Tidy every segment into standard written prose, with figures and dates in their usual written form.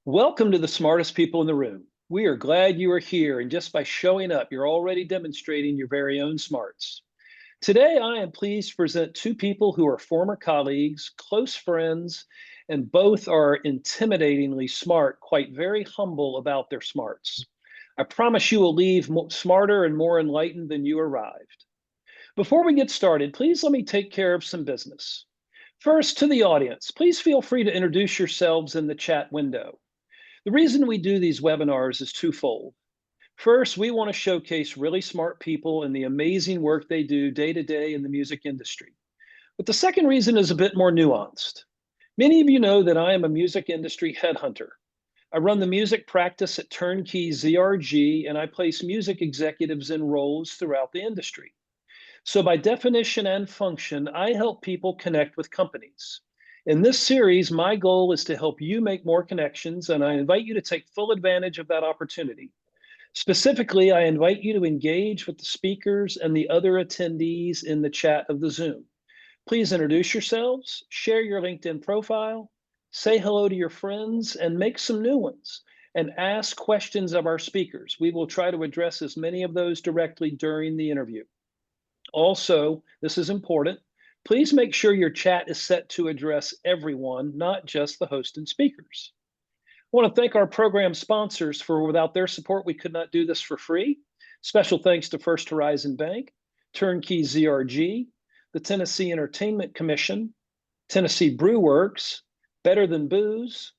Welcome to the smartest people in the room. We are glad you are here, and just by showing up, you're already demonstrating your very own smarts. Today, I am pleased to present two people who are former colleagues, close friends, and both are intimidatingly smart, quite very humble about their smarts. I promise you will leave smarter and more enlightened than you arrived. Before we get started, please let me take care of some business. First, to the audience, please feel free to introduce yourselves in the chat window. The reason we do these webinars is twofold. First, we want to showcase really smart people and the amazing work they do day to day in the music industry. But the second reason is a bit more nuanced. Many of you know that I am a music industry headhunter. I run the music practice at Turnkey ZRG, and I place music executives in roles throughout the industry. So, by definition and function, I help people connect with companies. In this series, my goal is to help you make more connections, and I invite you to take full advantage of that opportunity. Specifically, I invite you to engage with the speakers and the other attendees in the chat of the Zoom. Please introduce yourselves, share your LinkedIn profile, say hello to your friends, and make some new ones, and ask questions of our speakers. We will try to address as many of those directly during the interview. Also, this is important, please make sure your chat is set to address everyone, not just the host and speakers. I want to thank our program sponsors for without their support, we could not do this for free. Special thanks to First Horizon Bank, Turnkey ZRG, the Tennessee Entertainment Commission, Tennessee Brew Works, Better Than Booze,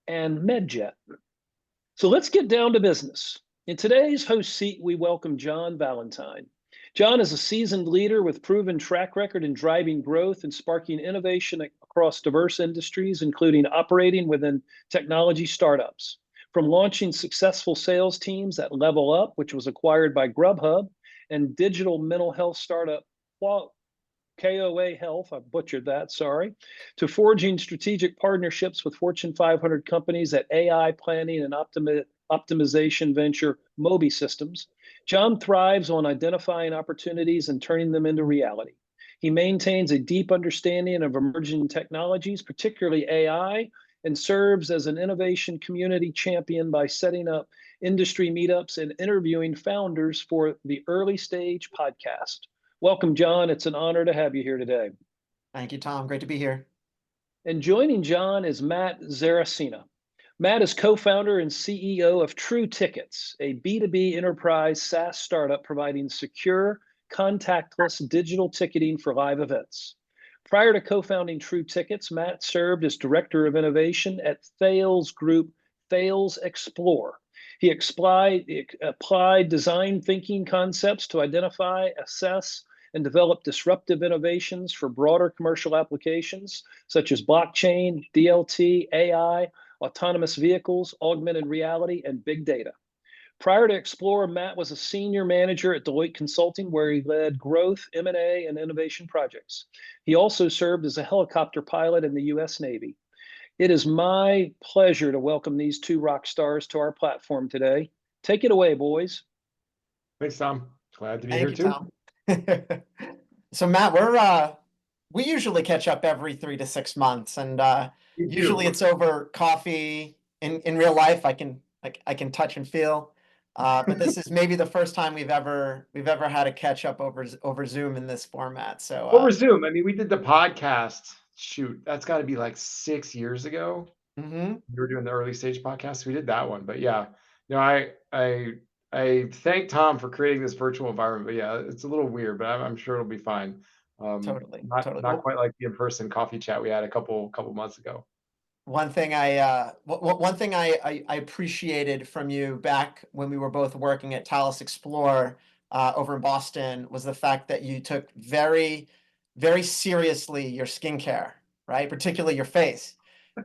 and MedJet. So let's get down to business. In today's host seat, we welcome John Valentine. John is a seasoned leader with proven track record in driving growth and sparking innovation across diverse industries, including operating within technology startups. From launching successful sales teams at Level Up, which was acquired by Grubhub, and digital mental health startup KOA Health, I butchered that, sorry, to forging strategic partnerships with Fortune 500 companies at AI planning and optimization venture Moby Systems. John thrives on identifying opportunities and turning them into reality. He maintains a deep understanding of emerging technologies, particularly AI, and serves as an innovation community champion by setting up industry meetups and interviewing founders for the Early Stage podcast. Welcome, John. It's an honor to have you here today. Thank you, Tom. Great to be here. And joining John is Matt Zarracina. Matt is co-founder and CEO of True Tickets, a B2B enterprise SaaS startup providing secure, contactless digital ticketing for live events. Prior to co-founding True Tickets, Matt served as Director of Innovation at Thales Group, Thales Explore. He applied design thinking concepts to identify, assess, and develop disruptive innovations for broader commercial applications, such as blockchain, DLT, AI, autonomous vehicles, augmented reality, and big data. Prior to Explore, Matt was a senior manager at Deloitte Consulting, where he led growth, M&A, and innovation projects. He also served as a helicopter pilot in the U.S. Navy. It is my pleasure to welcome these two rock stars to our platform today. Take it away, boys. Thanks, Tom. Glad to be Thank here you, too. Tom. So Matt, we usually catch up every 3 to 6 months, and usually it's over coffee. In real life, I can touch and feel, but this is maybe the first time we've ever had a catch up over Zoom in this format. So over Zoom. I mean, we did the podcast. Shoot, that's got to be like 6 years ago. Mm-hmm. We were doing the early stage podcast. We did that one, but yeah, I thank Tom for creating this virtual environment. But yeah, it's a little weird, but I'm sure it'll be fine. Totally. Not quite like the in-person coffee chat we had a couple months ago. One thing I appreciated from you back when we were both working at Thales Explore over in Boston was the fact that you took very, very seriously your skincare, right? Particularly your face,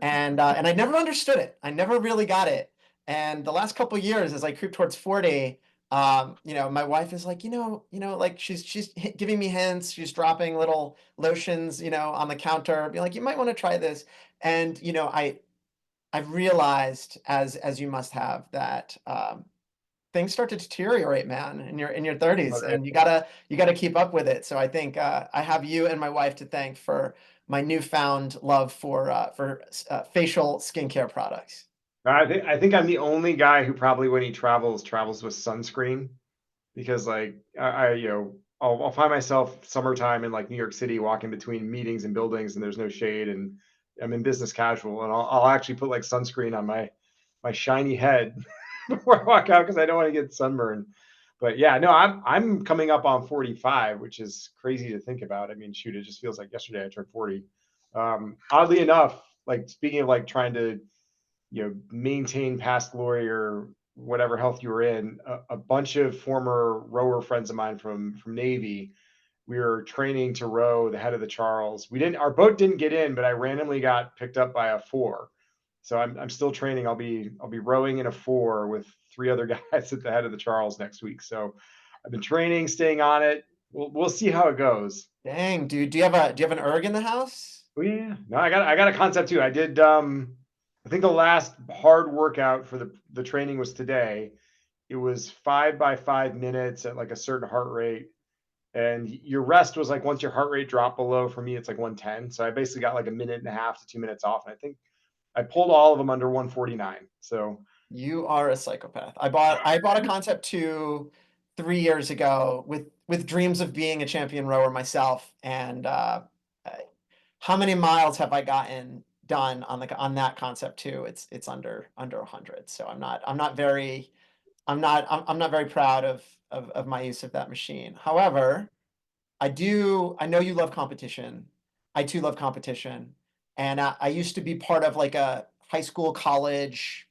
and I never understood it. I never really got it. And the last couple of years, as I creep towards 40, my wife is like, like she's giving me hints. She's dropping little lotions, on the counter, be like, you might want to try this. And, I've realized, as you must have, that things start to deteriorate, man, in your 30s, Okay. and you gotta keep up with it. So I think I have you and my wife to thank for my newfound love for facial skincare products. I think I'm the only guy who probably when he travels with sunscreen because like I'll find myself summertime in like New York City walking between meetings and buildings and there's no shade and I'm in business casual and I'll actually put like sunscreen on my shiny head before I walk out because I don't want to get sunburned. But yeah, no, I'm coming up on 45, which is crazy to think about. I mean, shoot, it just feels like yesterday I turned 40. Oddly enough, like speaking of like trying to maintain past glory or whatever health you were in, a bunch of former rower friends of mine from Navy, we were training to row the head of the Charles. Our boat didn't get in, but I randomly got picked up by a four. So I'm still training. I'll be rowing in a four with three other guys at the head of the Charles next week. So I've been training, staying on it. We'll see how it goes. Dang, dude, do you have an erg in the house? Oh yeah. No, I got a concept too. I did I think the last hard workout for the training was today. It was 5 by 5 minutes at like a certain heart rate. And your rest was like once your heart rate dropped below, for me, it's like 110. So I basically got like a minute and a half to 2 minutes off. And I think I pulled all of them under 149. So You are a psychopath. I bought a concept 2 3 years ago with dreams of being a champion rower myself. And how many miles have I gotten done on that concept 2? It's under 100. So I'm not very proud of my use of that machine. However, I know you love competition. I too love competition. And I used to be part of like a high school, college,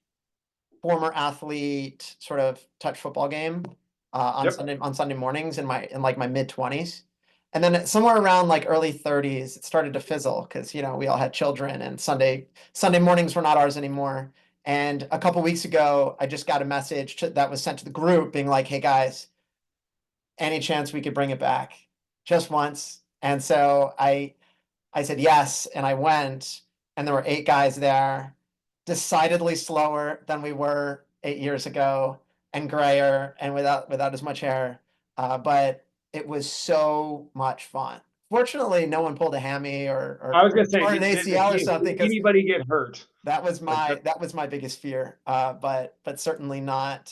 former athlete sort of touch football game on yep. Sunday mornings in like my mid-20s. And then somewhere around like early 30s, it started to fizzle because we all had children and Sunday mornings were not ours anymore. And a couple weeks ago, I just got a message that was sent to the group being like, "Hey guys, any chance we could bring it back just once?" And so I said yes, and I went, and there were 8 guys there, decidedly slower than we were 8 years ago, and grayer, and without as much hair. But it was so much fun. Fortunately, no one pulled a hammy I was or gonna say, tore an ACL or something did because anybody get hurt? that was Like my biggest fear. But certainly not.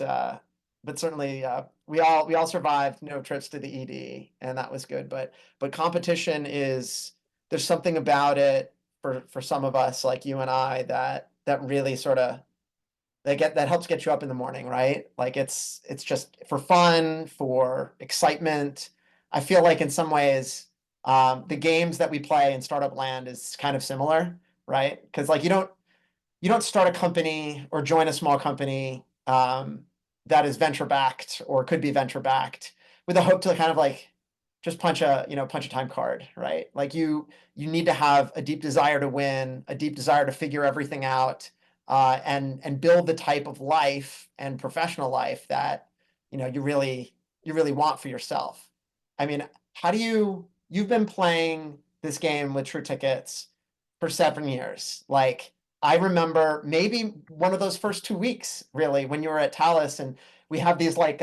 But certainly, we all survived. No trips to the ED, and that was good. But competition is there's something about it for some of us like you and I that really sort of that helps get you up in the morning, right? Like it's just for fun, for excitement. I feel like in some ways, the games that we play in Startup Land is kind of similar, right? Because like you don't start a company or join a small company that is venture backed or could be venture backed with a hope to kind of like just punch a time card, right? Like you need to have a deep desire to win, a deep desire to figure everything out, and build the type of life and professional life that you really want for yourself. I mean, how do you've been playing this game with True Tickets for 7 years? Like I remember maybe one of those first 2 weeks, really, when you were at Talus, and we have these like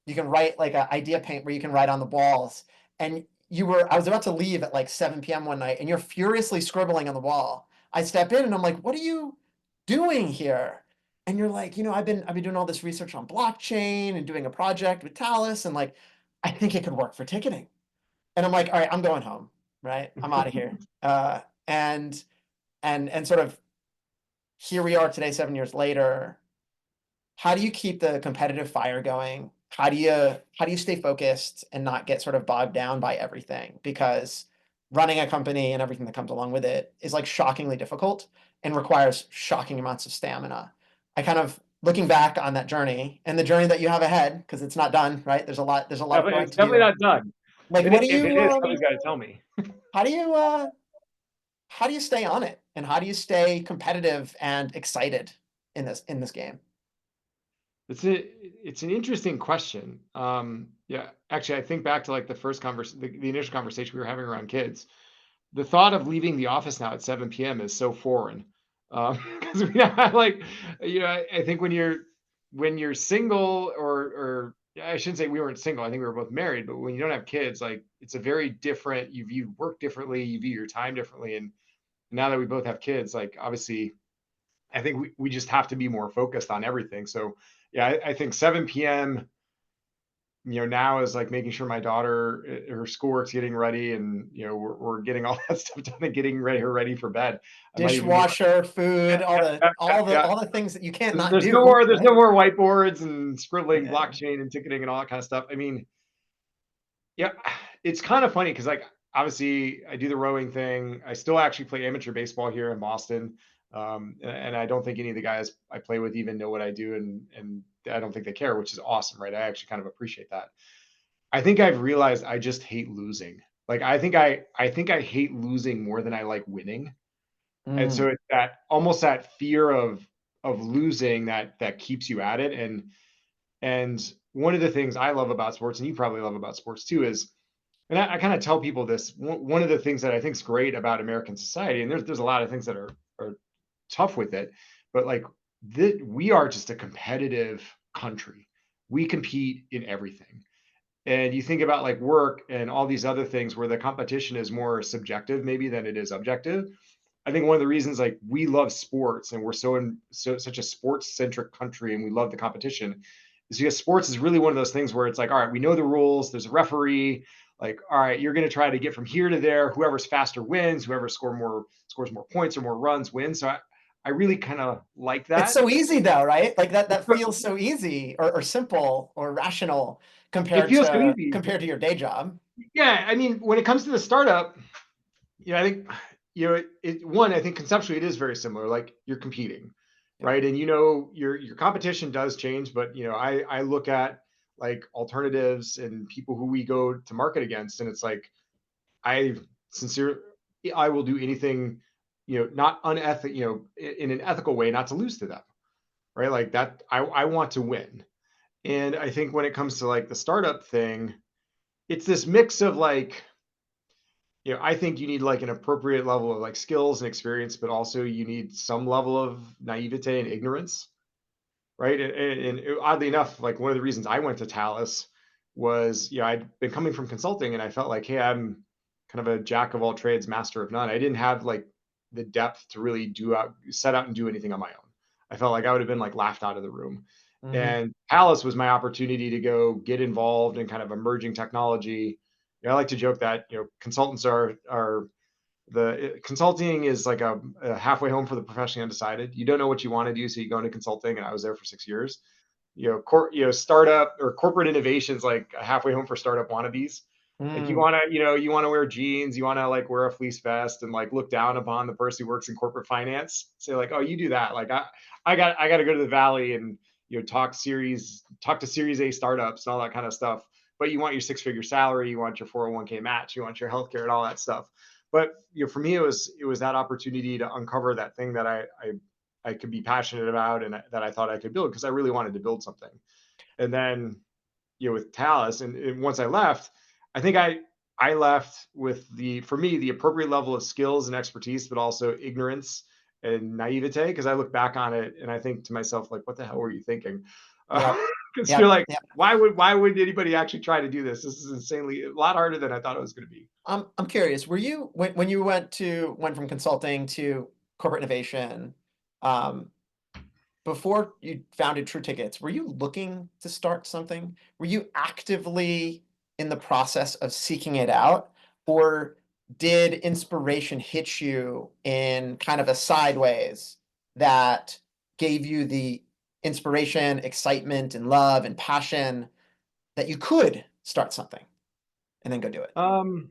you can write like an idea paint where you can write on the walls. And I was about to leave at like 7 p.m. one night, and you're furiously scribbling on the wall. I step in and I'm like, "What are you doing here?" And you're like, I've been doing all this research on blockchain and doing a project with Talus, and like, I think it could work for ticketing. And I'm like, all right, I'm going home, right? I'm out of here. And sort of here we are today, 7 years later. How do you keep the competitive fire going? How do you stay focused and not get sort of bogged down by everything? Because running a company and everything that comes along with it is like shockingly difficult and requires shocking amounts of stamina. I kind of looking back on that journey and the journey that you have ahead, because it's not done, right? There's a lot of growing it's to definitely do. not done. Like, If it is, somebody's got to tell me. how do you uh how do you stay on it and how do you stay competitive and excited in this game? It's an interesting question. Yeah, actually, I think back to like the initial conversation we were having around kids. The thought of leaving the office now at 7 p.m. is so foreign. Because we have like, I think when you're single or I shouldn't say we weren't single. I think we were both married. But when you don't have kids, like it's a very different. You view work differently. You view your time differently. And now that we both have kids, like obviously I think we just have to be more focused on everything. So yeah, I think 7 p.m. Now is like making sure my daughter, her schoolwork's getting ready, and we're getting all that stuff done and getting her ready for bed. I might even be Dishwasher, food, all the yeah. all the things that you can't not There's do. no more. There's Right? no more whiteboards and scribbling, Yeah. blockchain and ticketing and all that kind of stuff. I mean, yeah, it's kind of funny because like obviously I do the rowing thing. I still actually play amateur baseball here in Boston, and I don't think any of the guys I play with even know what I do, and I don't think they care, which is awesome, right? I actually kind of appreciate that. I think I've realized I just hate losing. Like I think I hate losing more than I like winning. And Mm, so it's that almost that fear of losing that keeps you at it. And one of the things I love about sports, and you probably love about sports too, is, and I kind of tell people this, one of the things that I think is great about American society, and there's a lot of things that are tough with it, but like we are just a competitive country. We compete in everything. And you think about like work and all these other things where the competition is more subjective maybe than it is objective. I think one of the reasons like we love sports and we're such a sports centric country and we love the competition is because sports is really one of those things where it's like, all right, we know the rules, there's a referee, like, all right, you're going to try to get from here to there. Whoever's faster wins, whoever scores more points or more runs wins. So I really kind of like it's that. so easy though, right? Like that feels so easy or simple or rational It feels so easy. compared to your day job. Yeah, I mean, when it comes to the startup, I think one, I think conceptually it is very similar. Like you're competing, Yeah. right? And your competition does change, but I look at like alternatives and people who we go to market against, and it's like I sincere I will do anything, not unethical, in an ethical way, not to lose to them, right? Like that, I want to win. And I think when it comes to like the startup thing, it's this mix of like, I think you need like an appropriate level of like skills and experience, but also you need some level of naivete and ignorance, right? And oddly enough, like one of the reasons I went to Talus was, I'd been coming from consulting and I felt like, hey, I'm kind of a jack of all trades, master of none. I didn't have like the depth to really set out and do anything on my own. I felt like I would have been like laughed out of the room. Mhm. And Talus was my opportunity to go get involved in kind of emerging technology. I like to joke that consultants are the consulting is like a halfway home for the professionally undecided. You don't know what you want to do, so you go into consulting, and I was there for 6 years. Startup or corporate innovations like a halfway home for startup wannabes. Like Mm. you want to wear jeans, you want to like wear a fleece vest and like look down upon the person who works in corporate finance. Say like, oh, you do that. Like I got to go to the valley and talk to Series A startups and all that kind of stuff. But you want your 6-figure salary, you want your 401k match, you want your healthcare and all that stuff. But for me, it was that opportunity to uncover that thing that I could be passionate about and that I thought I could build because I really wanted to build something. And then with Talus, and once I left, I think I left with for me the appropriate level of skills and expertise, but also ignorance and naivete. Because I look back on it and I think to myself like, what the hell were you thinking? Yep. Because you're Yep. like, Yep. why would anybody actually try to do this? This is insanely a lot harder than I thought it was going to be. I'm curious, were you when you went from consulting to corporate innovation, um, before you founded True Tickets, were you looking to start something? Were you actively in the process of seeking it out? Or did inspiration hit you in kind of a sideways that gave you the inspiration, excitement, and love and passion that you could start something and then go do it? Um,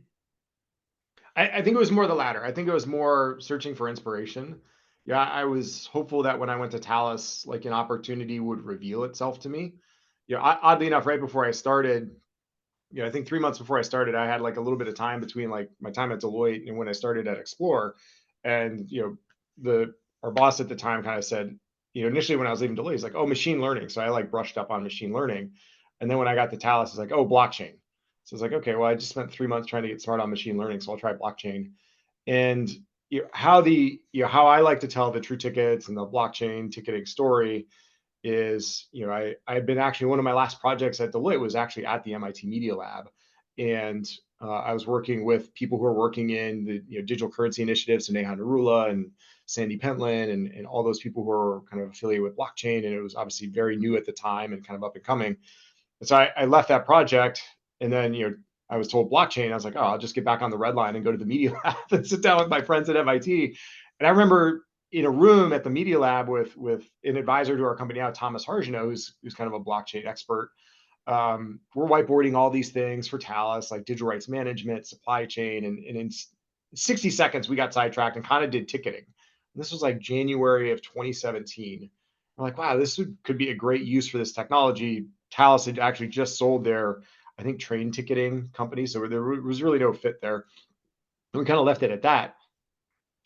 I think it was more the latter. I think it was more searching for inspiration. Yeah, I was hopeful that when I went to Talus, like an opportunity would reveal itself to me. Oddly enough, right before I started, I think 3 months before I started, I had like a little bit of time between like my time at Deloitte and when I started at Explore. And the our boss at the time kind of said, initially when I was leaving Deloitte, he's like, oh, machine learning. So I like brushed up on machine learning. And then when I got to Talus, it's like, oh, blockchain. So it's like, okay, well, I just spent 3 months trying to get smart on machine learning, so I'll try blockchain. And how I like to tell the true tickets and the blockchain ticketing story is, I've been actually one of my last projects at Deloitte was actually at the MIT Media Lab, and I was working with people who are working in the digital currency initiatives, so Neha Narula and Sandy Pentland and all those people who are kind of affiliated with blockchain. And it was obviously very new at the time and kind of up and coming. And so I left that project, and then I was told blockchain. I was like, oh, I'll just get back on the red line and go to the media lab and sit down with my friends at MIT. And I remember in a room at the media lab with an advisor to our company now, Thomas Harjino, who's kind of a blockchain expert. We're whiteboarding all these things for Talus, like digital rights management, supply chain, and in 60 seconds we got sidetracked and kind of did ticketing. And this was like January of 2017. We're like, wow, could be a great use for this technology. Talus had actually just sold their, I think, train ticketing company, so there was really no fit there. And we kind of left it at that.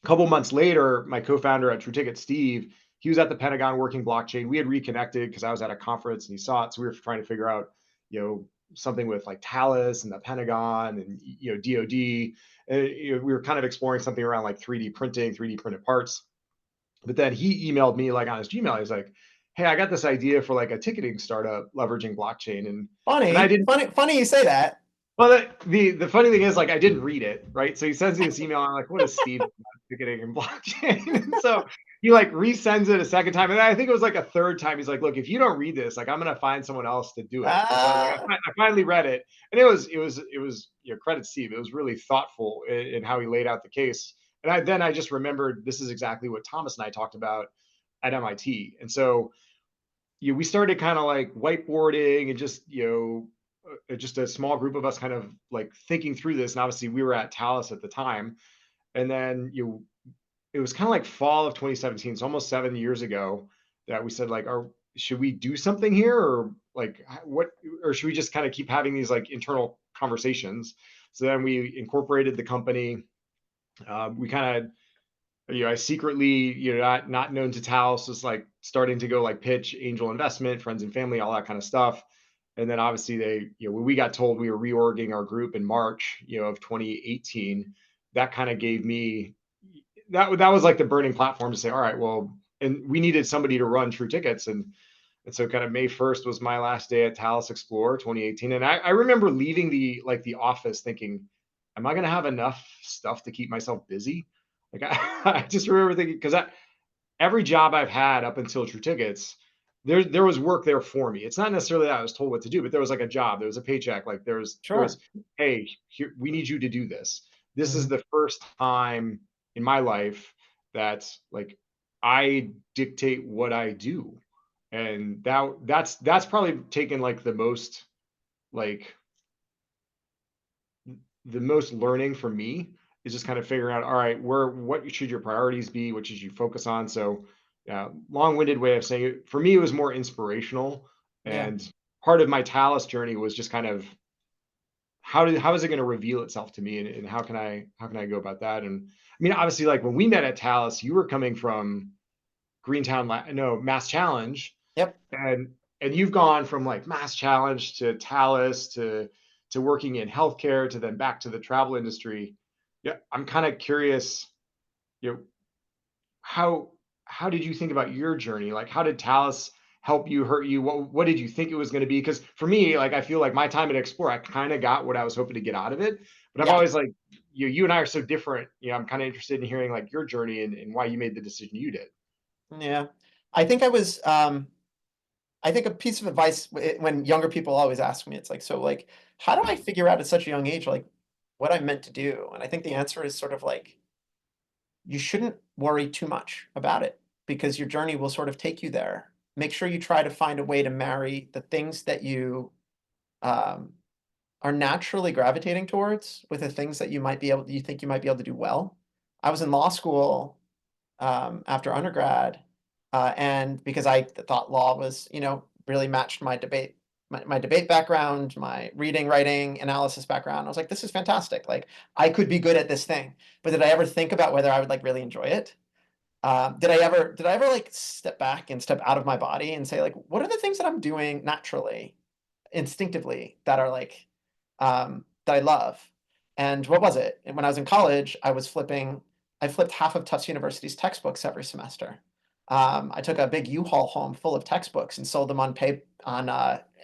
A couple months later, my co-founder at TrueTicket, Steve, he was at the Pentagon working blockchain. We had reconnected because I was at a conference and he saw it. So we were trying to figure out, something with like Talus and the Pentagon and DoD. And we were kind of exploring something around like 3D printing, 3D printed parts. But then he emailed me like on his Gmail. He's like, "Hey, I got this idea for like a ticketing startup leveraging blockchain." And I didn't. Funny you say that. Well, the funny thing is, like, I didn't read it, right? So he sends me this email. I'm like, what is Steve ticketing and blockchain? And so he like resends it a second time. And I think it was like a third time. He's like, look, if you don't read this, like, I'm going to find someone else to do it. And so I finally read it. And it was, credit Steve. It was really thoughtful in how he laid out the case. And then I just remembered this is exactly what Thomas and I talked about at MIT. And so, we started kind of like whiteboarding and just a small group of us kind of like thinking through this. And obviously we were at Talus at the time. And then it was kind of like fall of 2017. It's almost 7 years ago that we said like, should we do something here, or like or should we just kind of keep having these like internal conversations? So then we incorporated the company. We kind of, I secretly, not known to Talus, was like starting to go like pitch angel investment, friends and family, all that kind of stuff. And then obviously when we got told we were reorging our group in March, of 2018, that kind of gave me, that was like the burning platform to say, all right, well, and we needed somebody to run True Tickets. And so kind of May 1st was my last day at Talus Explore 2018. And I remember leaving the office thinking, am I going to have enough stuff to keep myself busy? Like I just remember thinking, because every job I've had up until True Tickets, there was work there for me. It's not necessarily that I was told what to do, but there was like a job, there was a paycheck, like there was, hey, here, we need you to do this. This is the first time in my life that like I dictate what I do. And that's probably taken like the most learning for me, is just kind of figuring out, all right, what should your priorities be? What should you focus on? So long-winded way of saying it. For me, it was more inspirational. And part of my Talus journey was just kind of how is it going to reveal itself to me, and how can I go about that? And I mean, obviously, like when we met at Talus, you were coming from Mass Challenge. Yep. And you've gone from like Mass Challenge to Talus to working in healthcare to then back to the travel industry. Yeah, I'm kind of curious, how did you think about your journey? Like, how did Talus help you, hurt you? What did you think it was going to be? Because for me, like, I feel like my time at Explore, I kind of got what I was hoping to get out of it. But I'm always like, you and I are so different. I'm kind of interested in hearing like your journey and why you made the decision you did. Yeah, I think I think a piece of advice when younger people always ask me, it's like, so like, how do I figure out at such a young age, like what I'm meant to do? And I think the answer is sort of like, you shouldn't worry too much about it, because your journey will sort of take you there. Make sure you try to find a way to marry the things that you are naturally gravitating towards with the things that you think you might be able to do well. I was in law school after undergrad, and because I thought law was, really matched my debate background, my reading, writing, analysis background. I was like, this is fantastic. Like, I could be good at this thing. But did I ever think about whether I would like really enjoy it? Did I ever like step back and step out of my body and say like, what are the things that I'm doing naturally, instinctively, that are like that I love? And what was it? And when I was in college, I flipped half of Tufts University's textbooks every semester. I took a big U-Haul home full of textbooks and sold them on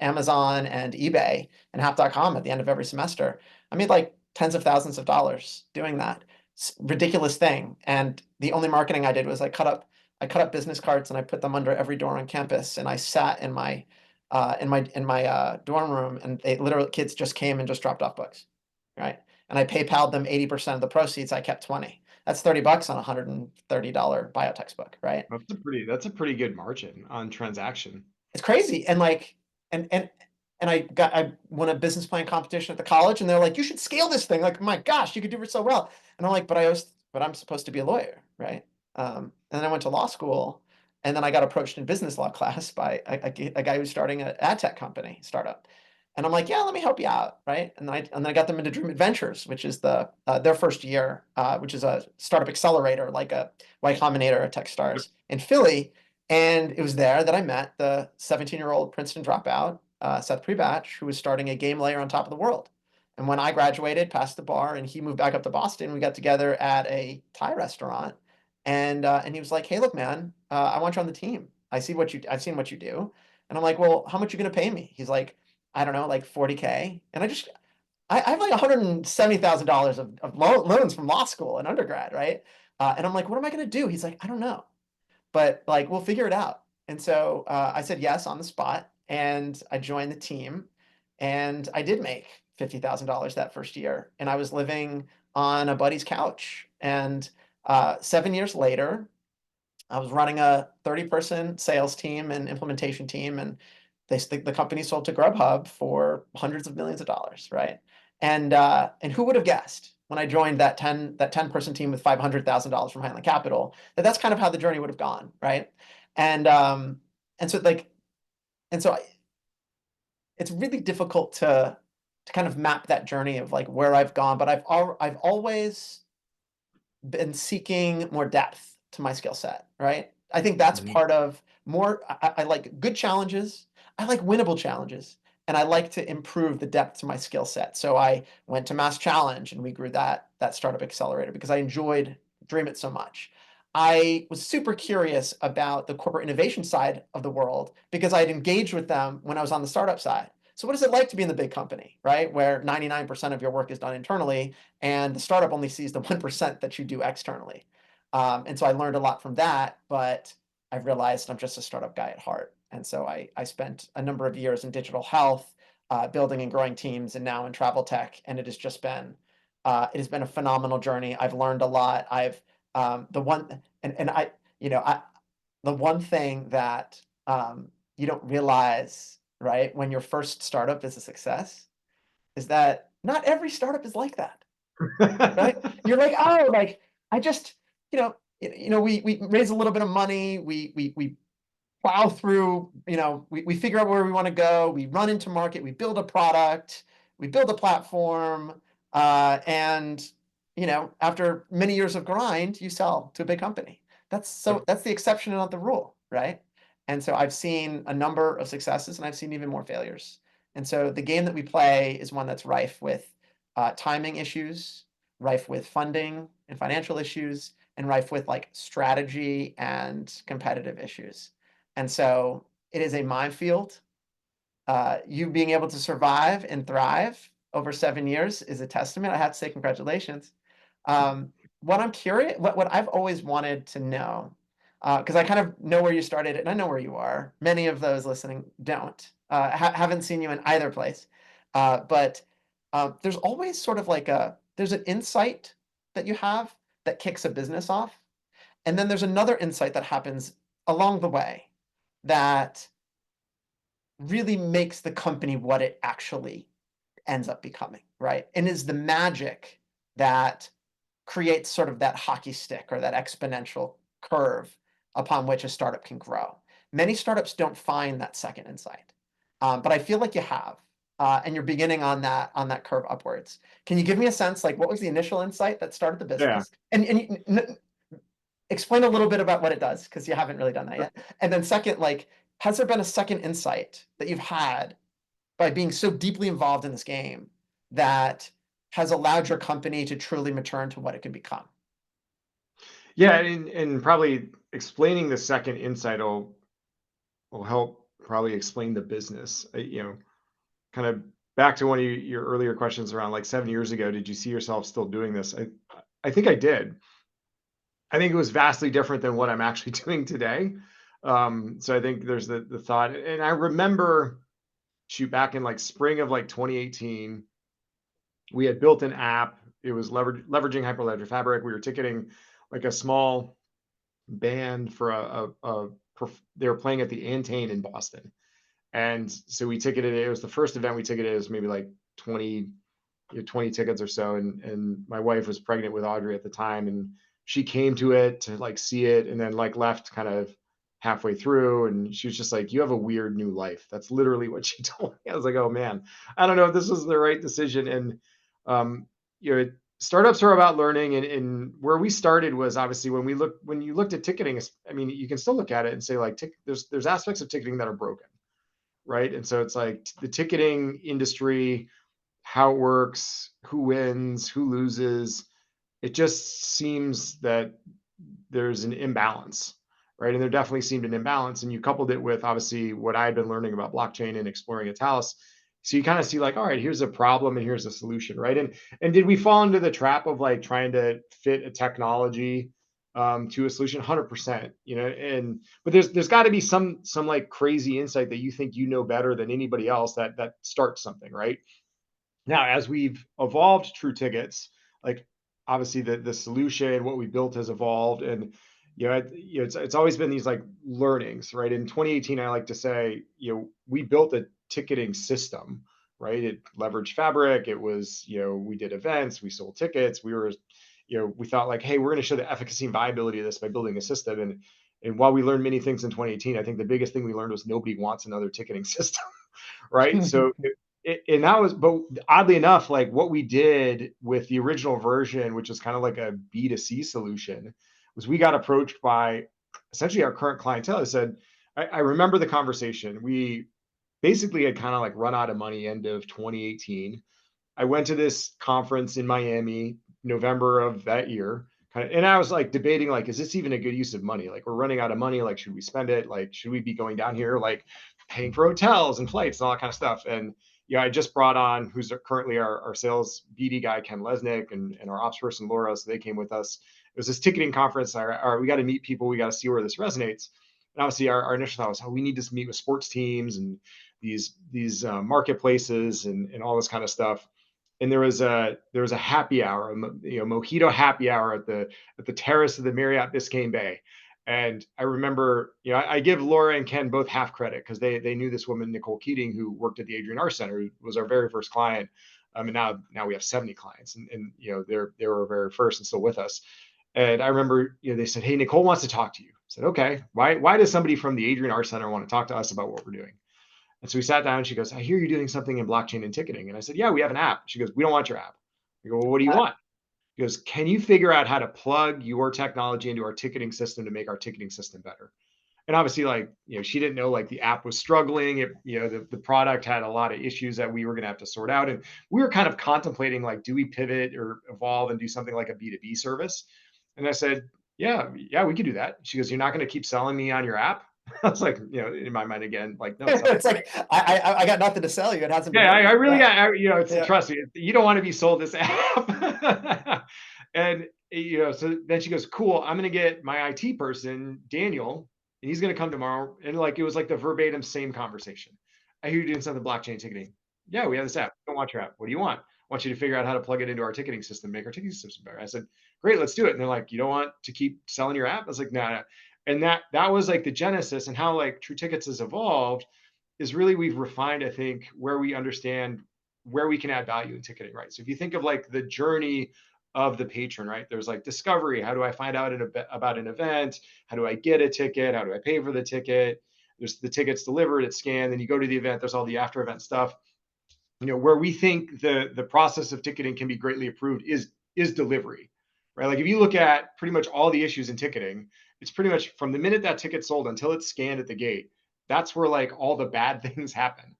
Amazon and eBay and Half.com at the end of every semester. I made like tens of thousands of dollars doing that. ridiculous thing. And the only marketing I did was I cut up business cards and I put them under every door on campus. And I sat in my dorm room, and kids just came and just dropped off books, right? And I PayPal'd them 80% of the proceeds. I kept 20. That's $30 on a $130 bio textbook, right? That's a pretty good margin on transaction. It's crazy. And like, and I won a business plan competition at the college, and they're like, you should scale this thing. Like, my gosh, you could do it so well. And I'm like, but I'm supposed to be a lawyer, right? And then I went to law school, and then I got approached in business law class by a guy who's starting an ad tech company startup. And I'm like, yeah, let me help you out, right? And then I got them into Dream Adventures, which is their first year, which is a startup accelerator, like a Y Combinator at Techstars in Philly. And it was there that I met the 17-year-old Princeton dropout, Seth Prebatch, who was starting a game layer on top of the world. And when I graduated, passed the bar, and he moved back up to Boston, we got together at a Thai restaurant. And he was like, hey, look, man, I want you on the team. I've seen what you do. And I'm like, well, how much are you going to pay me? He's like, I don't know, like 40K. And I have like $170,000 of loans from law school and undergrad, right? And I'm like, what am I going to do? He's like, I don't know, but like, we'll figure it out. And so I said yes on the spot, and I joined the team, and I did make $50,000 that first year. And I was living on a buddy's couch. And 7 years later, I was running a 30-person sales team and implementation team, and the company sold to Grubhub for hundreds of millions of dollars, right? And who would have guessed when I joined that 10-person team with $500,000 from Highland Capital that's kind of how the journey would have gone, right? And so like, it's really difficult to kind of map that journey of like where I've gone, but I've always been seeking more depth to my skill set, right? I think that's part of I like good challenges. I like winnable challenges, and I like to improve the depth to my skill set. So I went to Mass Challenge, and we grew that startup accelerator because I enjoyed Dream It so much. I was super curious about the corporate innovation side of the world because I'd engaged with them when I was on the startup side. So what is it like to be in the big company, right? Where 99% of your work is done internally, and the startup only sees the 1% that you do externally. And so I learned a lot from that, but I realized I'm just a startup guy at heart. And so I spent a number of years in digital health, building and growing teams, and now in travel tech. And it has been a phenomenal journey. I've learned a lot. The one thing that you don't realize, right, when your first startup is a success, is that not every startup is like that, right? You're like, oh, like I just, we raise a little bit of money, we plow through, we figure out where we want to go, we run into market, we build a product, we build a platform, and after many years of grind, you sell to a big company. That's the exception and not the rule, right? And so I've seen a number of successes, and I've seen even more failures. And so the game that we play is one that's rife with timing issues, rife with funding and financial issues, and rife with like strategy and competitive issues. And so it is a minefield. You being able to survive and thrive over 7 years is a testament. I have to say congratulations. What I'm curious, what I've always wanted to know, because I kind of know where you started and I know where you are. Many of those listening don't, haven't seen you in either place. But there's always sort of like there's an insight that you have that kicks a business off. And then there's another insight that happens along the way that really makes the company what it actually ends up becoming, right? And is the magic that creates sort of that hockey stick or that exponential curve upon which a startup can grow. Many startups don't find that second insight, but I feel like you have, and you're beginning on that curve upwards. Can you give me a sense, like what was the initial insight that started the business? And explain a little bit about what it does, because you haven't really done that yet. And then second, like, has there been a second insight that you've had by being so deeply involved in this game that has allowed your company to truly mature into what it can become? Yeah, and probably explaining the second insight will help probably explain the business. Kind of back to one of your earlier questions around like 7 years ago, did you see yourself still doing this? I think I did. I think it was vastly different than what I'm actually doing today. So I think there's the thought, and I remember, shoot, back in like spring of like 2018, we had built an app. It was leveraging Hyperledger Fabric. We were ticketing like a small band for they were playing at the Antane in Boston. And so we ticketed it. It was the first event we ticketed. It was maybe like 20, 20 tickets or so. And my wife was pregnant with Audrey at the time. And she came to it to like see it and then like left kind of halfway through. And she was just like, you have a weird new life. That's literally what she told me. I was like, oh man, I don't know if this was the right decision. And, um, startups are about learning. And where we started was obviously when you looked at ticketing, I mean, you can still look at it and say like, there's aspects of ticketing that are broken, right? And so it's like the ticketing industry, how it works, who wins, who loses. It just seems that there's an imbalance, right? And there definitely seemed an imbalance. And you coupled it with obviously what I had been learning about blockchain and exploring at Talos. So you kind of see like, all right, here's a problem and here's a solution, right? And did we fall into the trap of like trying to fit a technology to a solution? 100%, and but there's got to be some like crazy insight that you think you know better than anybody else that starts something, right? Now, as we've evolved True Tickets, like obviously the solution, what we built has evolved, and it's always been these like learnings, right? In 2018, I like to say, we built a ticketing system, right? It leveraged Fabric. It was, we did events, we sold tickets, we thought like, hey, we're going to show the efficacy and viability of this by building a system. And while we learned many things in 2018, I think the biggest thing we learned was nobody wants another ticketing system, right? So and that was, but oddly enough, like what we did with the original version, which was kind of like a B2C solution, was we got approached by essentially our current clientele. I said, I remember the conversation. We basically had kind of like run out of money end of 2018. I went to this conference in Miami, November of that year. And I was like debating, like, is this even a good use of money? Like, we're running out of money. Like, should we spend it? Like, should we be going down here, like paying for hotels and flights and all that kind of stuff? And I just brought on who's currently our sales BD guy, Ken Lesnick, and our ops person, Laura. So they came with us. It was this ticketing conference. All right, we got to meet people. We got to see where this resonates. And obviously, our initial thought was, oh, we need to meet with sports teams and these marketplaces and all this kind of stuff. And there was a happy hour, mojito happy hour at the terrace of the Marriott Biscayne Bay. And I remember, I give Laura and Ken both half credit because they knew this woman, Nicole Keating, who worked at the Adrian R Center, who was our very first client. And now we have 70 clients, and they were our very first and still with us. And I remember, they said, hey, Nicole wants to talk to you. I said, okay, why does somebody from the Adrian R Center want to talk to us about what we're doing? And so we sat down and she goes, I hear you're doing something in blockchain and ticketing. And I said, yeah, we have an app. She goes, we don't want your app. I go, well, what do you want? He goes, can you figure out how to plug your technology into our ticketing system to make our ticketing system better? And obviously, like, she didn't know like the app was struggling. The product had a lot of issues that we were going to have to sort out. And we were kind of contemplating, like, do we pivot or evolve and do something like a B2B service? And I said, yeah, we could do that. She goes, you're not going to keep selling me on your app? I was like, in my mind again, like, no, it's like, I got nothing to sell you. It hasn't been. Yeah, I really got, trust me, you don't want to be sold this app. And, so then she goes, cool, I'm going to get my IT person, Daniel, and he's going to come tomorrow. And like, it was like the verbatim same conversation. I hear you're doing something blockchain ticketing. Yeah, we have this app. We don't want your app. What do you want? I want you to figure out how to plug it into our ticketing system, make our ticketing system better. I said, great, let's do it. And they're like, you don't want to keep selling your app? I was like, nah. And that was like the genesis, and how like True Tickets has evolved is really we've refined, I think, where we understand where we can add value in ticketing, right? So if you think of like the journey of the patron, right? There's like discovery. How do I find out about an event? How do I get a ticket? How do I pay for the ticket? There's the tickets delivered, it's scanned, then you go to the event, there's all the after event stuff. Where we think the process of ticketing can be greatly improved is delivery, right? Like if you look at pretty much all the issues in ticketing, it's pretty much from the minute that ticket's sold until it's scanned at the gate. That's where like all the bad things happen.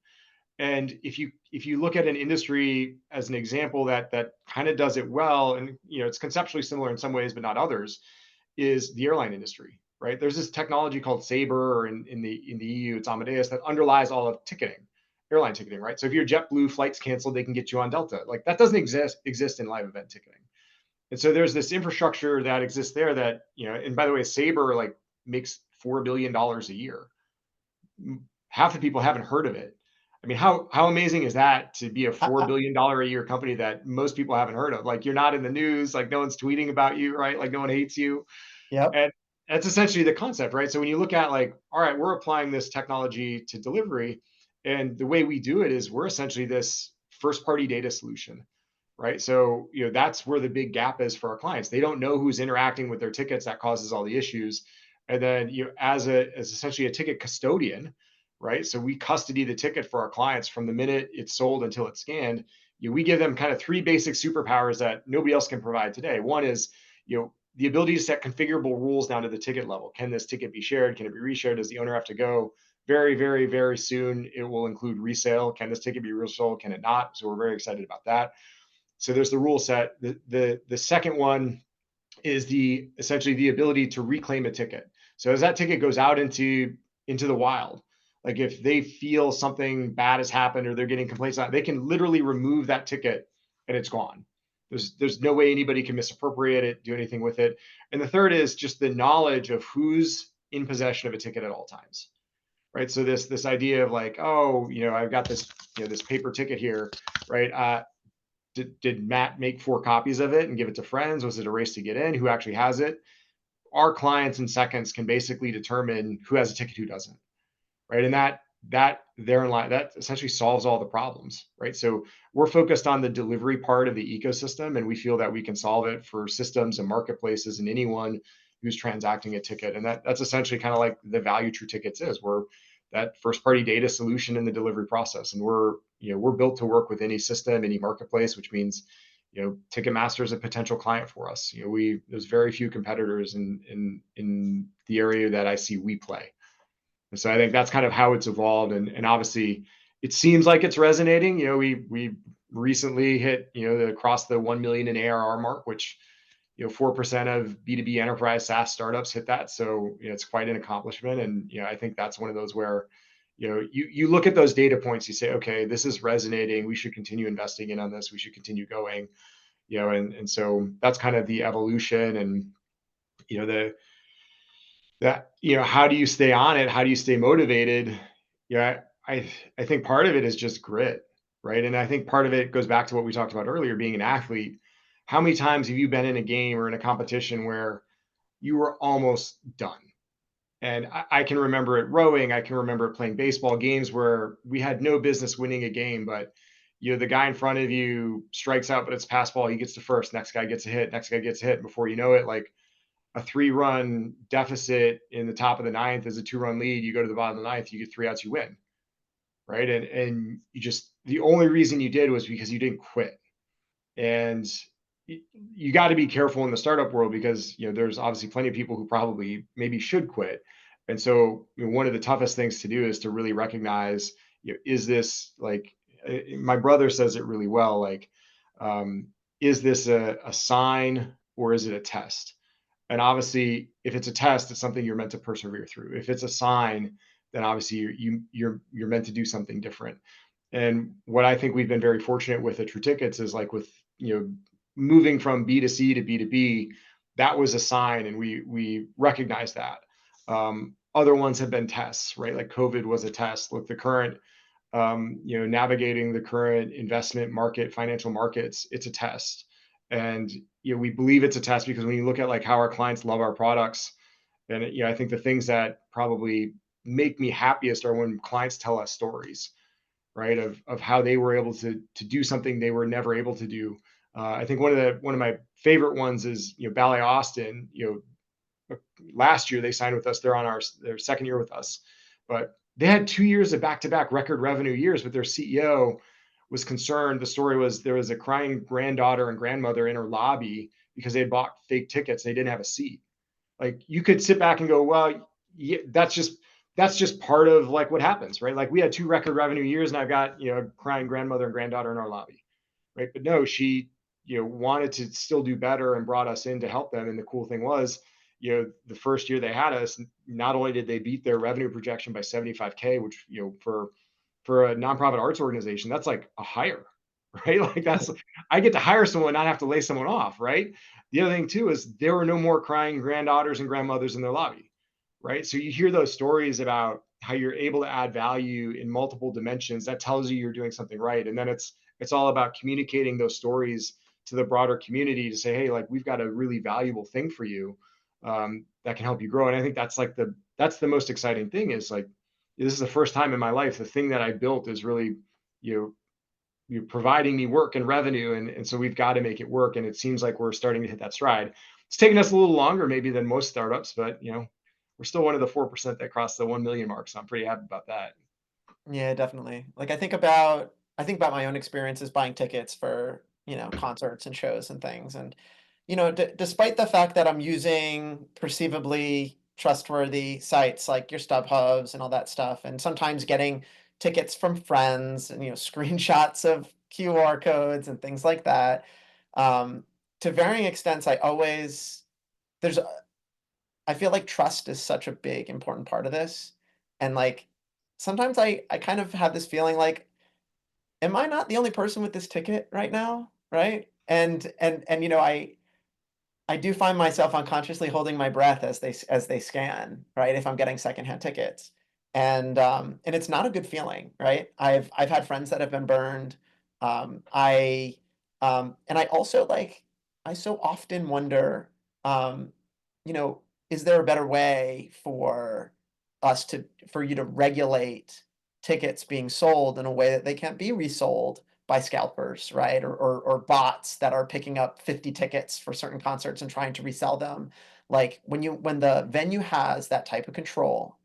And if you look at an industry as an example that kind of does it well, and it's conceptually similar in some ways but not others, is the airline industry, right? There's this technology called Sabre, or in the EU it's Amadeus, that underlies all of ticketing, airline ticketing, right? So if your JetBlue flight's canceled, they can get you on Delta. Like that doesn't exist in live event ticketing. And so there's this infrastructure that exists there that, and by the way, Sabre like makes $4 billion a year. Half the people haven't heard of it. I mean, how amazing is that to be a $4 billion a year company that most people haven't heard of? Like, you're not in the news, like no one's tweeting about you, right? Like no one hates you. Yep. And that's essentially the concept, right? So when you look at like, all right, we're applying this technology to delivery, and the way we do it is we're essentially this first party data solution, right? So, that's where the big gap is for our clients. They don't know who's interacting with their tickets. That causes all the issues. And then, as essentially a ticket custodian, right? So we custody the ticket for our clients from the minute it's sold until it's scanned. We give them kind of three basic superpowers that nobody else can provide today. One is, the ability to set configurable rules down to the ticket level. Can this ticket be shared? Can it be reshared? Does the owner have to go? Very, very, very soon, it will include resale. Can this ticket be resold? Can it not? So we're very excited about that. So there's the rule set. The second one is essentially the ability to reclaim a ticket. So as that ticket goes out into the wild, like if they feel something bad has happened or they're getting complaints on it, they can literally remove that ticket and it's gone. There's no way anybody can misappropriate it, do anything with it. And the third is just the knowledge of who's in possession of a ticket at all times. Right. So this idea of like, oh, I've got this, this paper ticket here, right? Did Matt make 4 copies of it and give it to friends? Was it a race to get in? Who actually has it? Our clients in seconds can basically determine who has a ticket, who doesn't, right? And that therein line that essentially solves all the problems, right? So we're focused on the delivery part of the ecosystem, and we feel that we can solve it for systems and marketplaces and anyone who's transacting a ticket. And that's essentially kind of like the value True Tickets is. We're that first party data solution in the delivery process, and we're built to work with any system, any marketplace, which means Ticketmaster is a potential client for us. There's very few competitors in the area that I see we play. And so I think that's kind of how it's evolved. And obviously it seems like it's resonating. We recently hit, across the 1 million in ARR mark, which, 4% of B2B enterprise SaaS startups hit that. So, it's quite an accomplishment. And, I think that's one of those where, you look at those data points, you say, okay, this is resonating. We should continue investing in on this. We should continue going, and so that's kind of the evolution and, how do you stay on it? How do you stay motivated? Yeah, I think part of it is just grit, right? And I think part of it goes back to what we talked about earlier, being an athlete. How many times have you been in a game or in a competition where you were almost done? And I can remember it rowing. I can remember playing baseball games where we had no business winning a game, but the guy in front of you strikes out, but it's pass ball. He gets to first. Next guy gets a hit. Next guy gets a hit. Before you know it, like a 3-run deficit in the top of the ninth is a 2-run lead. You go to the bottom of the ninth, you get 3 outs, you win. Right. And the only reason you did was because you didn't quit. And you got to be careful in the startup world because, there's obviously plenty of people who probably maybe should quit. And so one of the toughest things to do is to really recognize, is this like, my brother says it really well, like, is this a sign or is it a test? And obviously, if it's a test, it's something you're meant to persevere through. If it's a sign, then obviously you're meant to do something different. And what I think we've been very fortunate with at True Tickets is like with moving from B2C to B2B, that was a sign, and we recognize that. Other ones have been tests, right? Like COVID was a test. Look, the current navigating the current investment market, financial markets, it's a test. And we believe it's a test because when you look at like how our clients love our products, and I think the things that probably make me happiest are when clients tell us stories, right, of how they were able to do something they were never able to do. I think one of my favorite ones is Ballet Austin. Last year they signed with us. They're on their second year with us, but they had 2 years of back-to-back record revenue years, but their CEO was concerned. The story was there was a crying granddaughter and grandmother in her lobby because they had bought fake tickets. They didn't have a seat. Like, you could sit back and go, well, yeah, that's just part of like what happens, right? Like, we had 2 record revenue years and I've got, a crying grandmother and granddaughter in our lobby, right? But no, she, wanted to still do better and brought us in to help them. And the cool thing was, the first year they had us, not only did they beat their revenue projection by 75K, which, for a nonprofit arts organization, that's like a hire, right? Like I get to hire someone, not have to lay someone off, right? The other thing too is there were no more crying granddaughters and grandmothers in their lobby, right? So you hear those stories about how you're able to add value in multiple dimensions. That tells you you're doing something right. And then it's all about communicating those stories to the broader community to say, hey, like we've got a really valuable thing for you that can help you grow. And I think that's the most exciting thing is like this is the first time in my life the thing that I built is really you know you're providing me work and revenue, and so we've got to make it work. And it seems like we're starting to hit that stride. It's taken us a little longer maybe than most startups, but we're still one of the 4% that crossed the 1 million mark. So I'm pretty happy about that. Yeah, definitely. Like I think about my own experiences buying tickets for, concerts and shows and things. And, despite the fact that I'm using perceivably trustworthy sites like your StubHubs and all that stuff, and sometimes getting tickets from friends and, screenshots of QR codes and things like that, um, to varying extents, there's I feel like trust is such a big important part of this. And like sometimes I kind of have this feeling like, am I not the only person with this ticket right now? Right. And I do find myself unconsciously holding my breath as they scan, right? If I'm getting secondhand tickets. And it's not a good feeling, right? I've had friends that have been burned. I and I also I so often wonder, um, you know, is there a better way for you to regulate tickets being sold in a way that they can't be resold by scalpers, right? Or bots that are picking up 50 tickets for certain concerts and trying to resell them. Like when the venue has that type of control,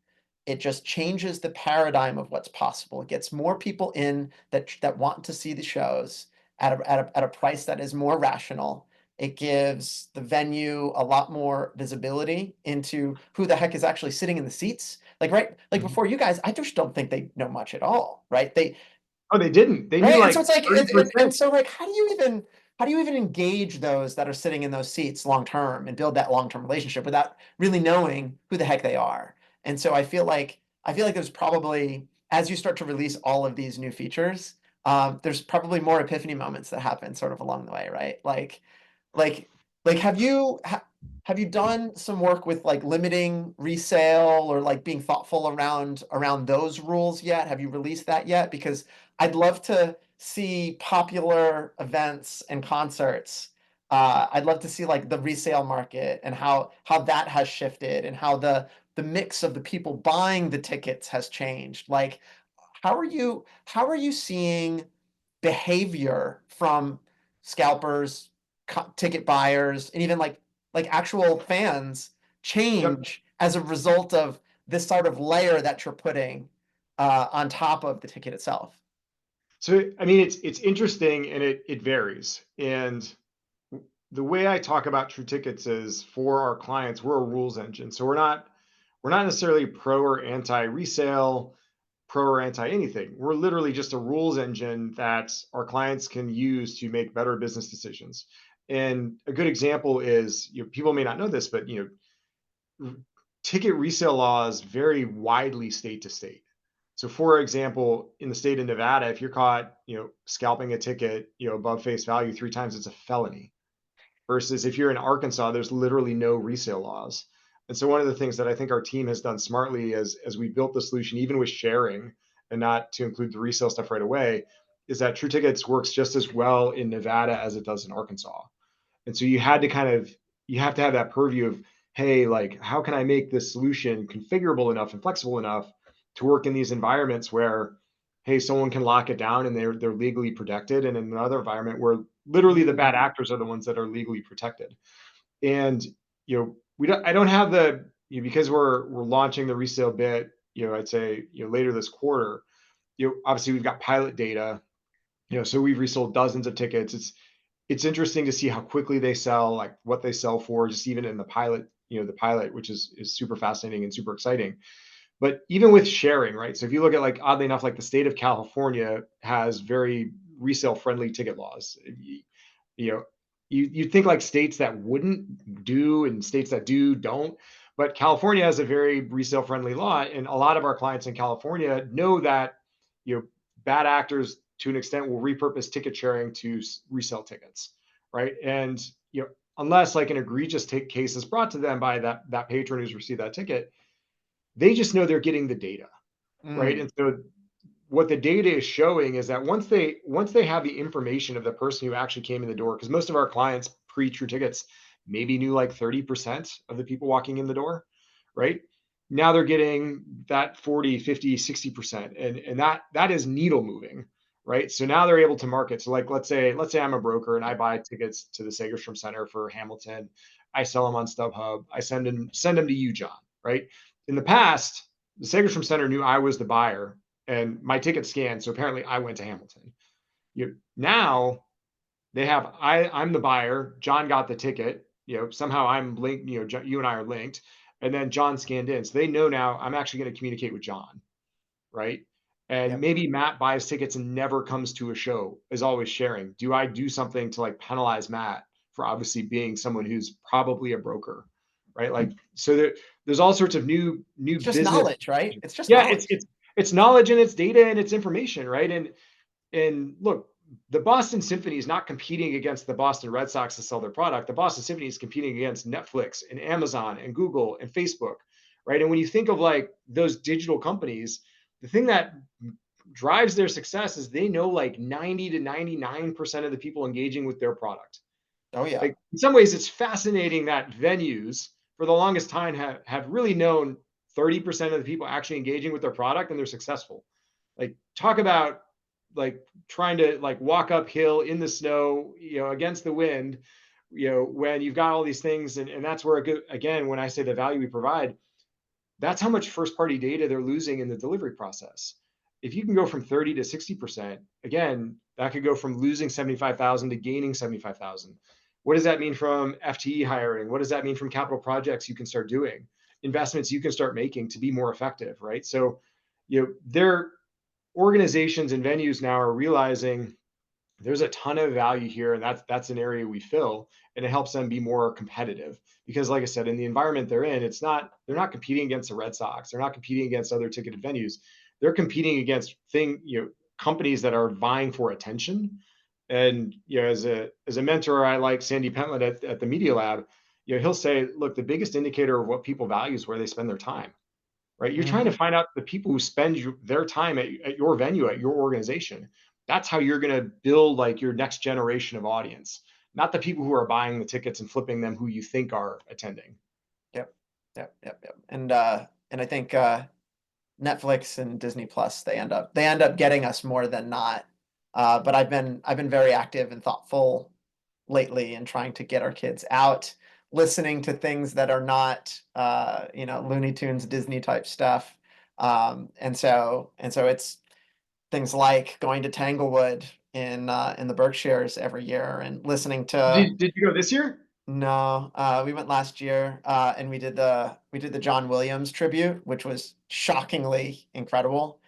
it just changes the paradigm of what's possible. It gets more people in that want to see the shows at a price that is more rational. It gives the venue a lot more visibility into who the heck is actually sitting in the seats. Like Mhm. before you guys, I just don't think they know much at all, right? Oh, they didn't. They knew Right? And so like it's like, and 30%. so like, how do you even engage those that are sitting in those seats long term and build that long term relationship without really knowing who the heck they are? And so I feel like there's probably, as you start to release all of these new features, there's probably more epiphany moments that happen sort of along the way, right? Like like have you done some work with like limiting resale or like being thoughtful around those rules yet? Have you released that yet? Because I'd love to see popular events and concerts. I'd love to see like the resale market and how that has shifted and how the mix of the people buying the tickets has changed. Like, how are you seeing behavior from scalpers, ticket buyers, and even like actual fans Yep. change as a result of this sort of layer that you're putting on top of the ticket itself? So I mean, it's interesting and it varies. And the way I talk about True Tickets is for our clients, we're a rules engine. So we're not necessarily pro or anti resale, pro or anti anything. We're literally just a rules engine that our clients can use to make better business decisions. And a good example is, people may not know this, but ticket resale laws vary widely state to state. So for example, in the state of Nevada, if you're caught, scalping a ticket, above face value 3 times, it's a felony. Versus if you're in Arkansas, there's literally no resale laws. And so one of the things that I think our team has done smartly as we built the solution, even with sharing and not to include the resale stuff right away, is that True Tickets works just as well in Nevada as it does in Arkansas. And so you have to have that purview of, hey, like how can I make this solution configurable enough and flexible enough to work in these environments where, hey, someone can lock it down and they're legally protected, and in another environment where literally the bad actors are the ones that are legally protected. And I don't have because we're launching the resale bit, I'd say later this quarter. Obviously we've got pilot data, so we've resold dozens of tickets. It's interesting to see how quickly they sell, like what they sell for, just even in the pilot, which is super fascinating and super exciting. But even with sharing, right? So if you look at, like, oddly enough, like the state of California has very resale friendly ticket laws. You know, you'd think like states that wouldn't do and states that do don't, but California has a very resale friendly law, and a lot of our clients in California know that you know bad actors to an extent will repurpose ticket sharing to resell tickets, right? And unless like an egregious case is brought to them by that patron who's received that ticket, they just know they're getting the data, right? And so what the data is showing is that once they have the information of the person who actually came in the door, because most of our clients pre-True Tickets maybe knew like 30% of the people walking in the door, right? Now they're getting that 40, 50, 60%. And that is needle moving, right? So now they're able to market. So like, let's say I'm a broker and I buy tickets to the Segerstrom Center for Hamilton. I sell them on StubHub. I send them to you, John, right? In the past, the Segerstrom Center knew I was the buyer and my ticket scanned. So apparently I went to Hamilton. Now they have, I'm the buyer. John got the ticket. Somehow I'm linked. You and I are linked, and then John scanned in. So they know now I'm actually going to communicate with John, right? And Yep. maybe Matt buys tickets and never comes to a show, is always sharing. Do I do something to like penalize Matt for obviously being someone who's probably a broker, right? Like, so there's all sorts of new It's just business. knowledge, right? It's just Yeah, knowledge. it's knowledge and it's data and it's information, right? And look, the Boston Symphony is not competing against the Boston Red Sox to sell their product. The Boston Symphony is competing against Netflix and Amazon and Google and Facebook, right? And when you think of like those digital companies, the thing that drives their success is they know like 90 to 99% of the people engaging with their product. Oh yeah. Like in some ways, it's fascinating that venues for the longest time have really known 30% of the people actually engaging with their product and they're successful. Like talk about like trying to like walk uphill in the snow, against the wind, when you've got all these things. And that's where, again, when I say the value we provide, that's how much first party data they're losing in the delivery process. If you can go from 30 to 60%, again, that could go from losing 75,000 to gaining 75,000. What does that mean from FTE hiring? What does that mean from capital projects you can start doing, investments you can start making to be more effective, right? So, their organizations and venues now are realizing there's a ton of value here, and that's an area we fill, and it helps them be more competitive. Because, like I said, in the environment they're in, they're not competing against the Red Sox, they're not competing against other ticketed venues, they're competing against companies that are vying for attention. And as a mentor, I like Sandy Pentland at the Media Lab. He'll say, look, the biggest indicator of what people value is where they spend their time, right? You're trying to find out the people who spend their time at your venue, at your organization. That's how you're going to build like your next generation of audience, not the people who are buying the tickets and flipping them who you think are attending. Yep. And I think Netflix and Disney Plus, they end up getting us more than not. But I've been very active and thoughtful lately in trying to get our kids out, listening to things that are not Looney Tunes, Disney type stuff. And so it's things like going to Tanglewood in the Berkshires every year and listening to. Did you go this year? No, we went last year, and we did the John Williams tribute, which was shockingly incredible.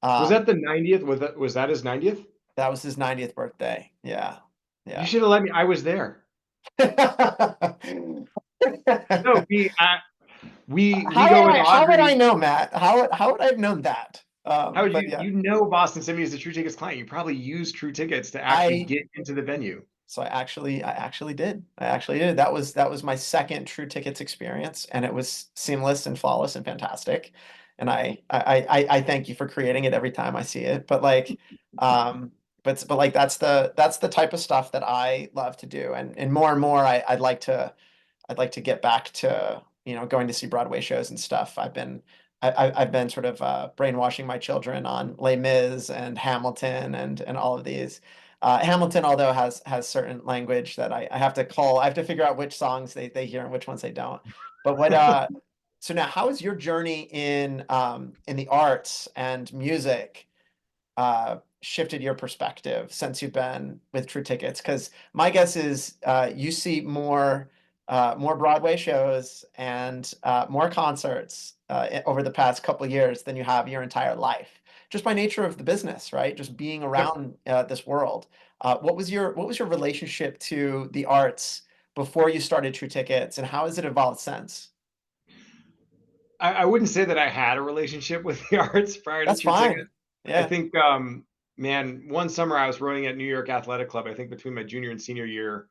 Was that the 90th? Was that his 90th? That was his 90th birthday. Yeah, You yeah. should have let me. I was there. How No, we go with how would I Audrey. know, Matt? How would I have known that? How would But yeah, Boston Symphony is a True Tickets client? You probably use True Tickets to actually I get into the venue. so I actually did. I actually did. That was my second True Tickets experience, and it was seamless and flawless and fantastic. And I thank you for creating it every time I see it. But like, but like that's the type of stuff that I love to do. And more I'd like to get back to, going to see Broadway shows and stuff. I've been sort of brainwashing my children on Les Mis and Hamilton and all of these. Hamilton, although has certain language that I have to call, I have to figure out which songs they hear and which ones they don't. But so now how is your journey in the arts and music shifted your perspective since you've been with True Tickets? Because my guess is you see more Broadway shows and more concerts over the past couple of years than you have your entire life, just by nature of the business, right? Just being Yep. around this world. What was your relationship to the arts before you started True Tickets, and how has it evolved since? I wouldn't say that I had a relationship with the arts prior to That's True fine. Tickets. I Yeah. think man, one summer I was running at New York Athletic Club, I think between my junior and senior year,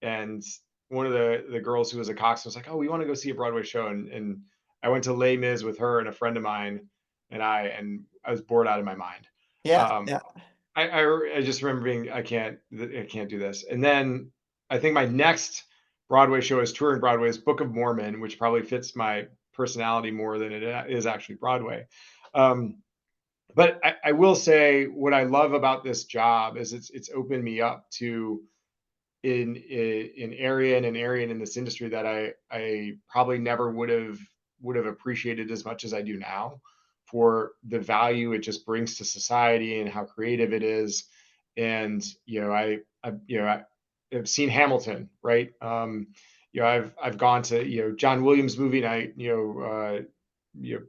and one of the girls who was a coxswain was like, "Oh, we want to go see a Broadway show," and I went to Les Mis with her and a friend of mine, and I was bored out of my mind. Yeah, Um, yeah. I just remember being, I can't do this. And then I think my next Broadway show is touring Broadway is Book of Mormon, which probably fits my personality more than it is actually Broadway. Um, but I will say what I love about this job is it's opened me up to in area and an area in this industry that I probably never would have appreciated as much as I do now for the value it just brings to society and how creative it is. And I've seen Hamilton, right? I've gone to John Williams movie night,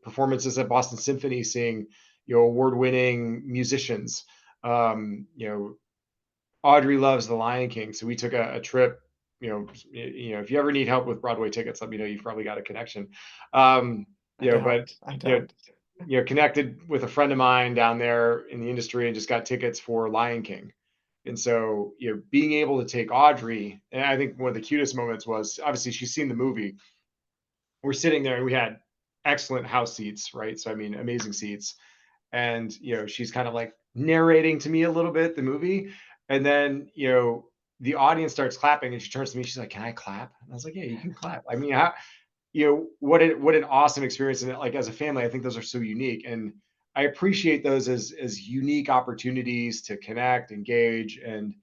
performances at Boston Symphony, seeing award-winning musicians. You know, Audrey loves The Lion King, so we took a trip. If you ever need help with Broadway tickets, let me know. You've probably got a connection. Um, I but don't. I you know, don't. connected with a friend of mine down there in the industry and just got tickets for Lion King. And so, being able to take Audrey, and I think one of the cutest moments was obviously she's seen the movie. We're sitting there and we had excellent house seats, right? So I mean, amazing seats, and she's kind of like narrating to me a little bit the movie, and then the audience starts clapping and she turns to me, she's like, "Can I clap?" And I was like, "Yeah, you can clap." I mean, what an awesome experience. And like as a family, I think those are so unique, and I appreciate those as unique opportunities to connect, engage, and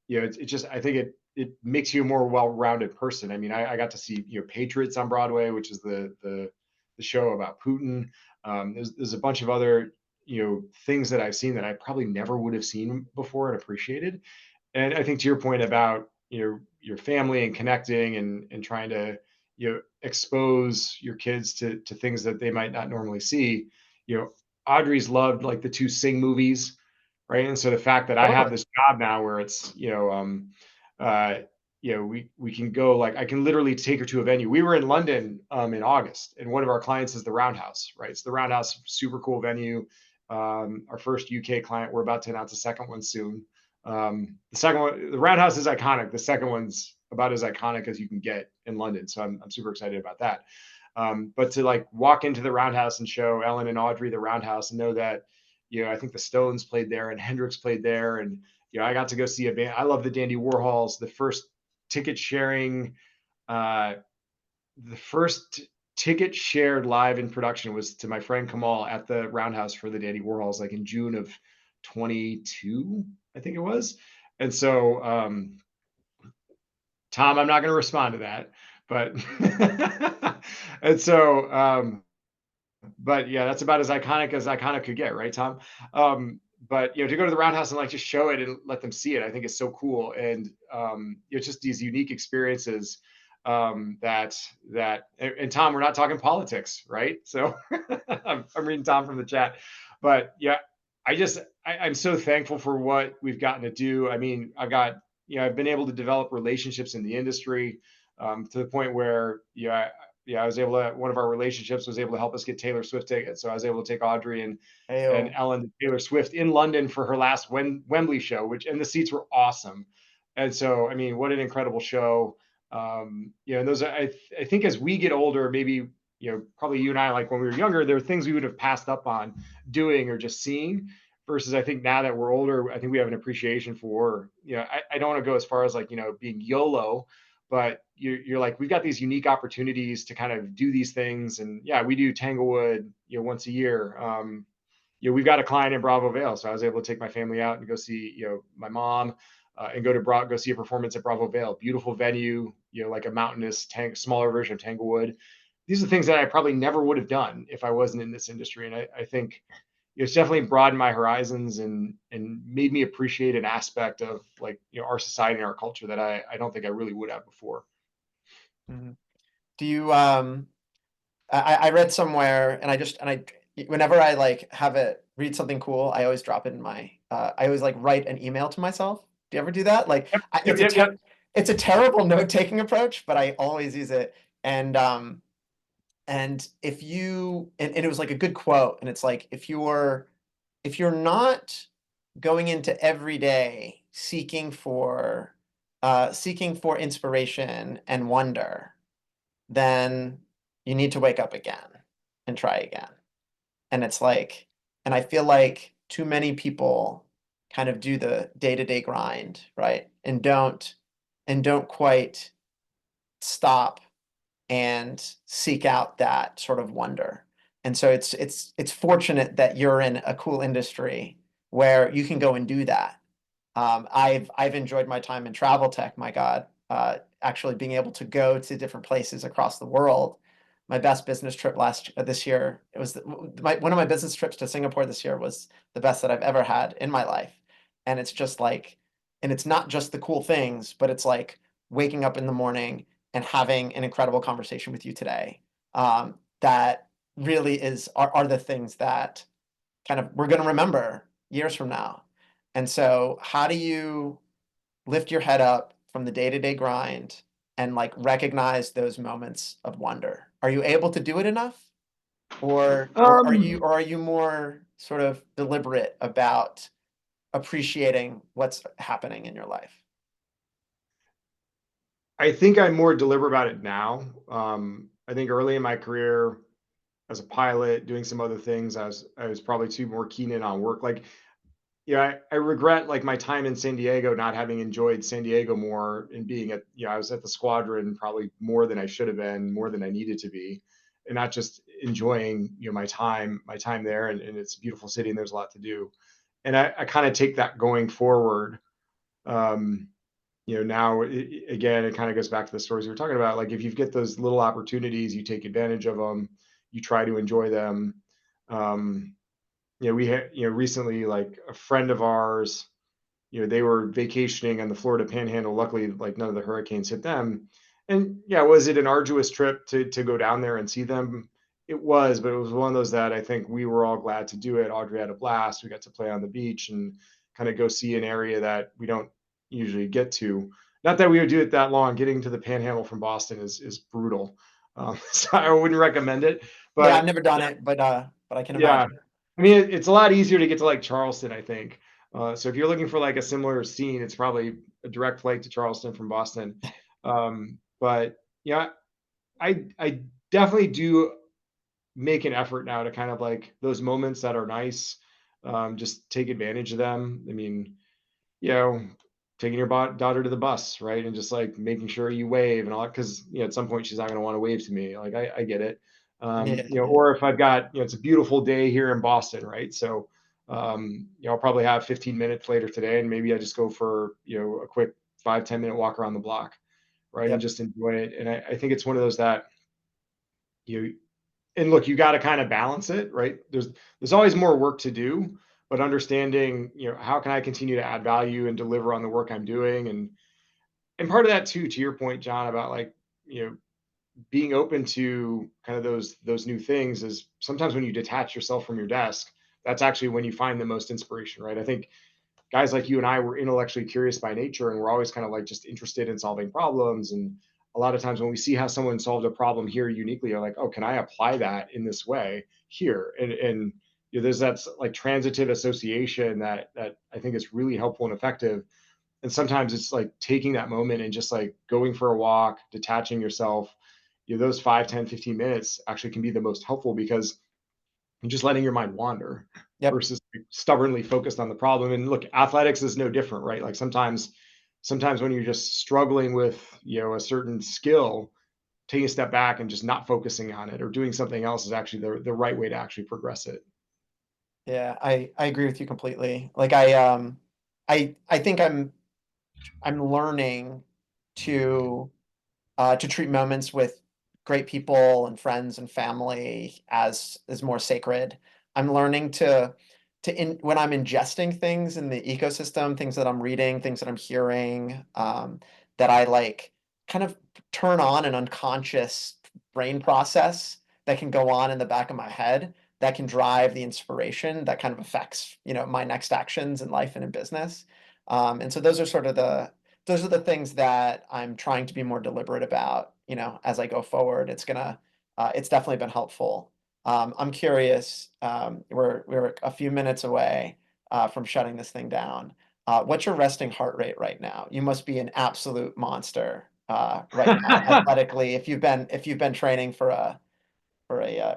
it just, I think it makes you a more well-rounded person. I mean, I got to see Patriots on Broadway, which is the show about Putin. There's a bunch of other things that I've seen that I probably never would have seen before and appreciated. And I think to your point about your family and connecting and trying to expose your kids to things that they might not normally see. Audrey's loved like the two Sing movies, right? And so the fact that I have Totally. this job now where it's uh we can go, like I can literally take her to a venue. We were in London in August, and one of our clients is the Roundhouse, right? So the Roundhouse, super cool venue. Our first UK client, we're about to announce a second one soon. The second one, the Roundhouse is iconic. The second one's about as iconic as you can get in London. So I'm super excited about that. But to like walk into the Roundhouse and show Ellen and Audrey the Roundhouse and know that, I think the Stones played there and Hendrix played there. And, I got to go see a band. I love the Dandy Warhols. Ticket sharing, uh, the first ticket shared live in production was to my friend Kamal at the Roundhouse for the Dandy Warhols, like in June of 22, I think it was. And so, Tom, I'm not going to respond to that, but and so, but yeah, that's about as iconic could get, right, Tom? But to go to the Roundhouse and like just show it and let them see it, I think is so cool. And it's just these unique experiences and Tom, we're not talking politics, right? So I'm reading Tom from the chat, but yeah, I'm so thankful for what we've gotten to do. I mean, I've been able to develop relationships in the industry to the point where I was able to, one of our relationships was able to help us get Taylor Swift tickets. So I was able to take Audrey and Ayo. Ellen to Taylor Swift in London for her last Wembley show, and the seats were awesome. And so, I mean, what an incredible show. And those are, I think as we get older, maybe, probably you and I, like when we were younger, there are things we would have passed up on doing or just seeing versus I think now that we're older, I think we have an appreciation for, I don't want to go as far as like, being YOLO, but you're like, we've got these unique opportunities to kind of do these things. And yeah, we do Tanglewood, once a year. We've got a client in Bravo Vale, so I was able to take my family out and go see, my mom, and go see a performance at Bravo Vale. Beautiful venue, like a mountainous smaller version of Tanglewood. These are things that I probably never would have done if I wasn't in this industry. And I think it's definitely broadened my horizons and made me appreciate an aspect of like our society and our culture that I don't think I really would have before. Mhm. Do you I read somewhere and whenever I like have it read something cool, I always drop it in my I always like write an email to myself. Do you ever do that? Like Yep, it's yep, yep. it's a terrible note-taking approach, but I always use it. And if you and it was like a good quote, and it's like if you're not going into every day seeking for inspiration and wonder, then you need to wake up again and try again. And it's like, and I feel like too many people kind of do the day-to-day grind, right? And don't quite stop and seek out that sort of wonder. And so it's fortunate that you're in a cool industry where you can go and do that. I've enjoyed my time in travel tech, my God, actually being able to go to different places across the world. My best business trip this year, it was one of my business trips to Singapore this year was the best that I've ever had in my life. And it's just like, and it's not just the cool things, but it's like waking up in the morning and having an incredible conversation with you today. That really are the things that kind of we're going to remember years from now. And so, how do you lift your head up from the day-to-day grind and like recognize those moments of wonder? Are you able to do it enough? Or are you more sort of deliberate about appreciating what's happening in your life? I think I'm more deliberate about it now. I think early in my career as a pilot, doing some other things, I was probably too more keen in on work. Like, yeah, I regret like my time in San Diego, not having enjoyed San Diego more and being at, I was at the squadron probably more than I should have been, more than I needed to be, and not just enjoying, my time there. And it's a beautiful city and there's a lot to do. And I kind of take that going forward. Um, now again, it kind of goes back to the stories we were talking about. Like if you get those little opportunities, you take advantage of them, you try to enjoy them. Um, we had, recently, like a friend of ours, they were vacationing on the Florida Panhandle. Luckily, like none of the hurricanes hit them. And yeah, was it an arduous trip to go down there and see them? It was, but it was one of those that I think we were all glad to do it. Audrey had a blast. We got to play on the beach and kind of go see an area that we don't usually get to. Not that we would do it that long. Getting to the Panhandle from Boston is brutal, so I wouldn't recommend it. Yeah, I've But never done it, but I can yeah, imagine. I mean, it's a lot easier to get to like Charleston, I think. So if you're looking for like a similar scene, it's probably a direct flight to Charleston from Boston. But yeah, I definitely do make an effort now to kind of like those moments that are nice, just take advantage of them. I mean, you know, taking your daughter to the bus, right? And just like making sure you wave and all that. Cause, at some point she's not going to want to wave to me. Like, I get it. Yeah, Or if I've got, it's a beautiful day here in Boston, right? So, I'll probably have 15 minutes later today and maybe I just go for, a quick 5-10 minute walk around the block, right? And yep, just enjoy it. And I think it's one of those that you, and look, you got to kind of balance it, right? There's always more work to do, but understanding, how can I continue to add value and deliver on the work I'm doing, and part of that too, to your point, John, about like, being open to kind of those new things is sometimes when you detach yourself from your desk, that's actually when you find the most inspiration, right? I think guys like you and I were intellectually curious by nature, and we're always kind of like just interested in solving problems. And a lot of times when we see how someone solved a problem here uniquely, you're like, oh, can I apply that in this way here? And there's that like transitive association that I think is really helpful and effective. And sometimes it's like taking that moment and just like going for a walk, detaching yourself. Those 5, 10, 15 minutes actually can be the most helpful because and just letting your mind wander yep. versus stubbornly focused on the problem. And look, athletics is no different, right? Like sometimes when you're just struggling with, a certain skill, taking a step back and just not focusing on it or doing something else is actually the right way to actually progress it. Yeah, I agree with you completely. Like I think I'm learning to to treat moments with great people and friends and family as more sacred. I'm learning when I'm ingesting things in the ecosystem, things that I'm reading, things that I'm hearing, that I like kind of turn on an unconscious brain process that can go on in the back of my head that can drive the inspiration that kind of affects, my next actions in life and in business. And so those are the things that I'm trying to be more deliberate about, as I go forward. It's definitely been helpful. I'm curious, we're a few minutes away. from shutting this thing down. What's your resting heart rate right now? You must be an absolute monster right now athletically if you've been training for a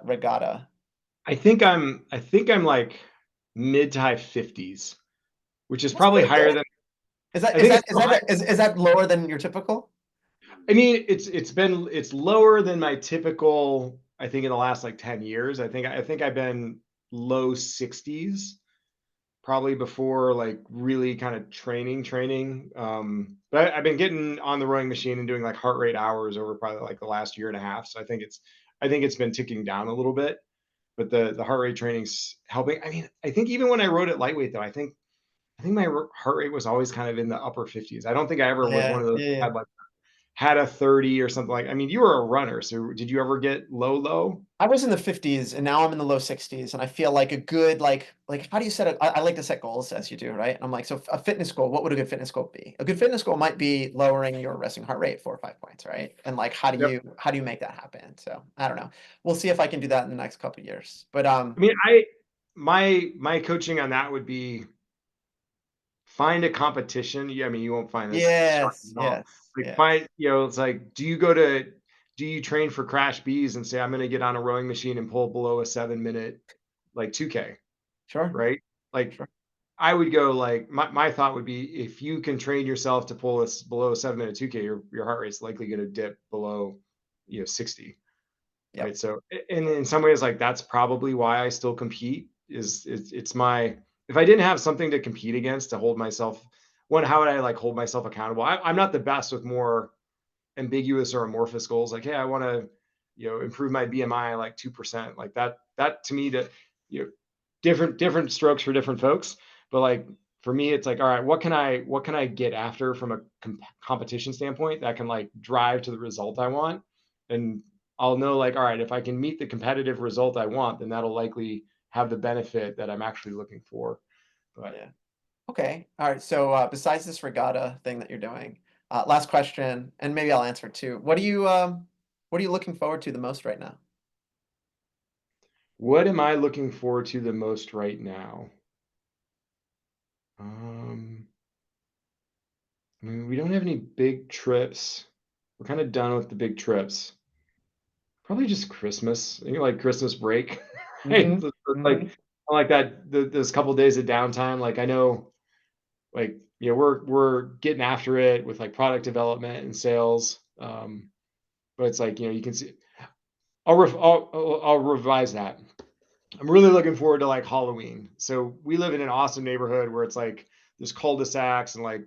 regatta. I think I'm like mid to high 50s, which is That's probably pretty higher good. than Is that I is think that it's is that is that lower than your typical? I mean, it's lower than my typical, I think in the last like 10 years. I think I've been low 60s probably before like really kind of training. But I've been getting on the rowing machine and doing like heart rate hours over probably like the last year and a half. So I think it's been ticking down a little bit, but the heart rate training's helping. I mean, I think even when I rode at lightweight though, I think my heart rate was always kind of in the upper 50s. I don't think I ever was one Yeah, of those yeah, that yeah. had like had a 30 or something like. I mean, you were a runner, so did you ever get low? I was in the 50s and now I'm in the low 60s, and I feel like a good like how do you set it? I like to set goals as you do, right? I'm like, so a fitness goal, what would a good fitness goal be? A good fitness goal might be lowering your resting heart rate 4 or 5 points, right? And like Yep. how do you make that happen? So I don't know. We'll see if I can do that in the next couple of years. But I mean, my coaching on that would be find a competition. Yeah, I mean, you won't find this shocking yes, at all. yes, Like yes. find, it's like, do you train for crash bees and say I'm going to get on a rowing machine and pull below a 7 minute like 2K, Sure, right? Like sure. I would go like my thought would be if you can train yourself to pull this below a 7 minute 2K, your heart rate's likely going to dip below 60, Yep. right? So and in some ways like that's probably why I still compete is it's my if I didn't have something to compete against to hold myself one how would I like hold myself accountable? I'm not the best with more ambiguous or amorphous goals like hey I want to improve my BMI like 2% like that to me to you know different strokes for different folks, but like for me it's like all right what can I get after from a competition standpoint that can like drive to the result I want, and I'll know like all right if I can meet the competitive result I want then that'll likely have the benefit that I'm actually looking for. But Yeah. Okay. All right. So besides this regatta thing that you're doing, last question, and maybe I'll answer it too. What are you looking forward to the most right now? what am I looking forward to the most right now? um I mean, we don't have any big trips. We're kind of done with the big trips. Probably just Christmas. I think like Christmas break, right? Hmm. Like Hmm. I like that those couple days of downtime. Like I know, like we're getting after it with like product development and sales. But it's like you can see. I'll revise that. I'm really looking forward to like Halloween. So we live in an awesome neighborhood where it's like there's cul-de-sacs and like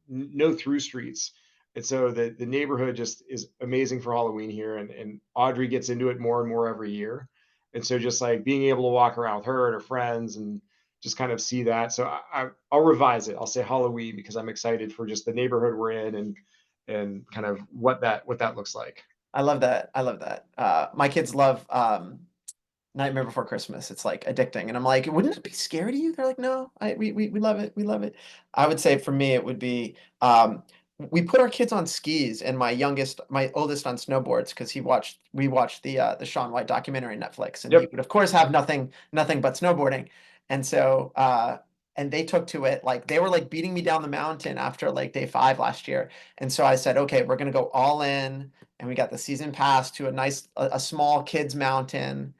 no through streets, and so the neighborhood just is amazing for Halloween here. And Audrey gets into it more and more every year, and so just like being able to walk around with her and her friends and just kind of see that. So I'll revise it. I'll say Halloween because I'm excited for just the neighborhood we're in and kind of what that looks like. I love that. I love that. My kids love Nightmare Before Christmas. It's like addicting. And I'm like, wouldn't it be scary to you? They're like, no, we love it. We love it. I would say for me, it would be we put our kids on skis and my oldest on snowboards because we watched the Shaun White documentary on Netflix, and he Yep. would of course have nothing but snowboarding. And so and they took to it like they were like beating me down the mountain after like day 5 last year. And so I said, okay, we're gonna go all in, and we got the season pass to a small kids mountain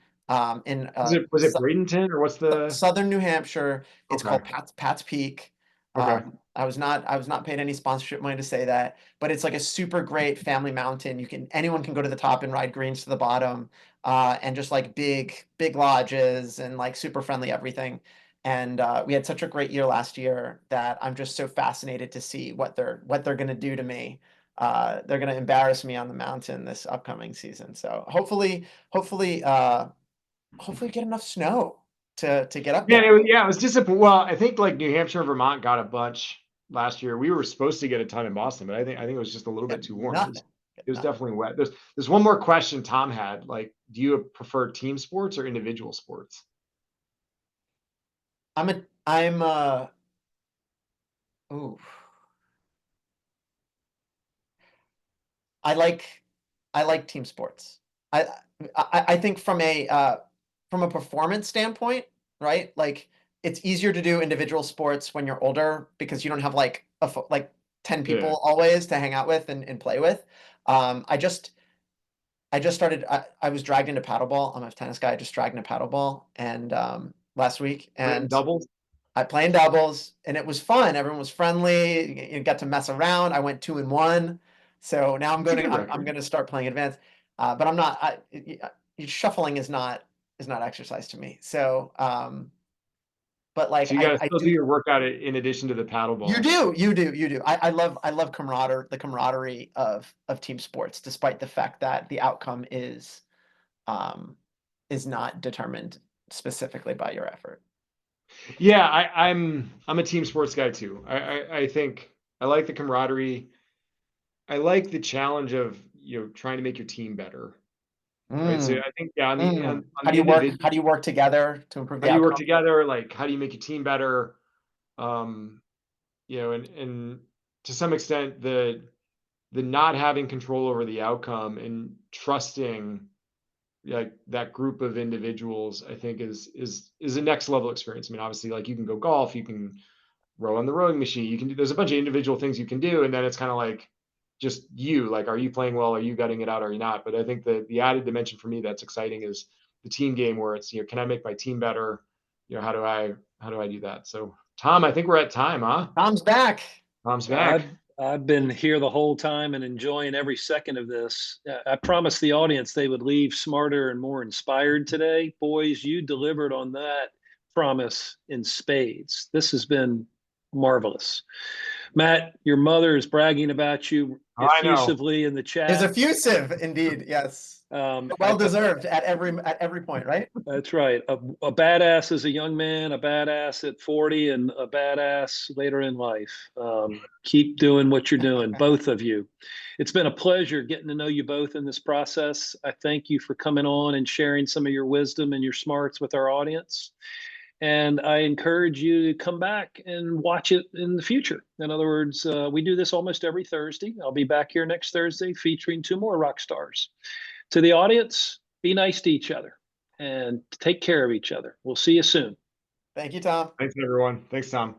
in Was it Bradenton or what's the southern New Hampshire. It's okay. called Pat's Peak. Okay. I was not paid any sponsorship money to say that, but it's like a super great family mountain. Anyone can go to the top and ride greens to the bottom, and just like big lodges and like super friendly everything. And we had such a great year last year that I'm just so fascinated to see what they're gonna do to me. They're gonna embarrass me on the mountain this upcoming season. So hopefully get enough snow to get up Yeah, there. it was disappointing. Well, I think like New Hampshire and Vermont got a bunch last year. We were supposed to get a ton in Boston, but I think it was just a little bit Get too warm. nothing. Get It was nothing. definitely wet. There's one more question Tom had. Like, do you prefer team sports or individual sports? I'm ooh. I like I like team sports. I I think from a performance standpoint, right? Like it's easier to do individual sports when you're older because you don't have like like 10 people Yeah. always to hang out with and play with. I just started. I was dragged into paddleball. I'm a tennis guy. I just dragged into paddleball and last week, Written and doubles. I played doubles, and it was fun. Everyone was friendly. You got to mess around. I went 2-1, so now I'm That's a going to good I'm record. going to start playing advanced. But I'm not. Shuffling is not exercise to me. So, but like So you gotta I still do do. your workout in addition to the paddle You ball. do, you do. I love the camaraderie of team sports, despite the fact that the outcome um is not determined specifically by your effort. Yeah, I'm a team sports guy too. I think I like the camaraderie. I like the challenge of, trying to make your team better, right? So Mm, I think, yeah, mm. on the individual, How do you work together to improve how the do you work outcome? together? Like, how do you make your team better? Um, and to some extent, the not having control over the outcome and trusting like that group of individuals, I think is a next level experience. I mean, obviously, like you can go golf, you can row on the rowing machine, you can do, there's a bunch of individual things you can do, and then it's kind of like just you, like, are you playing well? Are you gutting it out? Are you not? But I think the added dimension for me that's exciting is the team game where it's, can I make my team better? How do I do that? So Tom, I think we're at time, huh? Tom's back. Tom's back. I've been here the whole time and enjoying every second of this. I promised the audience they would leave smarter and more inspired today. Boys, you delivered on that promise in spades. This has been marvelous. Matt, your mother is bragging about you Oh, I know. effusively in the It was chat. effusive, indeed. Yes, well deserved at every point, right? That's right. A badass as a young man, a badass at 40, and a badass later in life. Keep doing what you're doing, both of you. It's been a pleasure getting to know you both in this process. I thank you for coming on and sharing some of your wisdom and your smarts with our audience. And I encourage you to come back and watch it in the future. In other words, we do this almost every Thursday. I'll be back here next Thursday featuring 2 more rock stars. To the audience, be nice to each other and take care of each other. We'll see you soon. Thank you, Tom. Thanks, everyone. Thanks, Tom.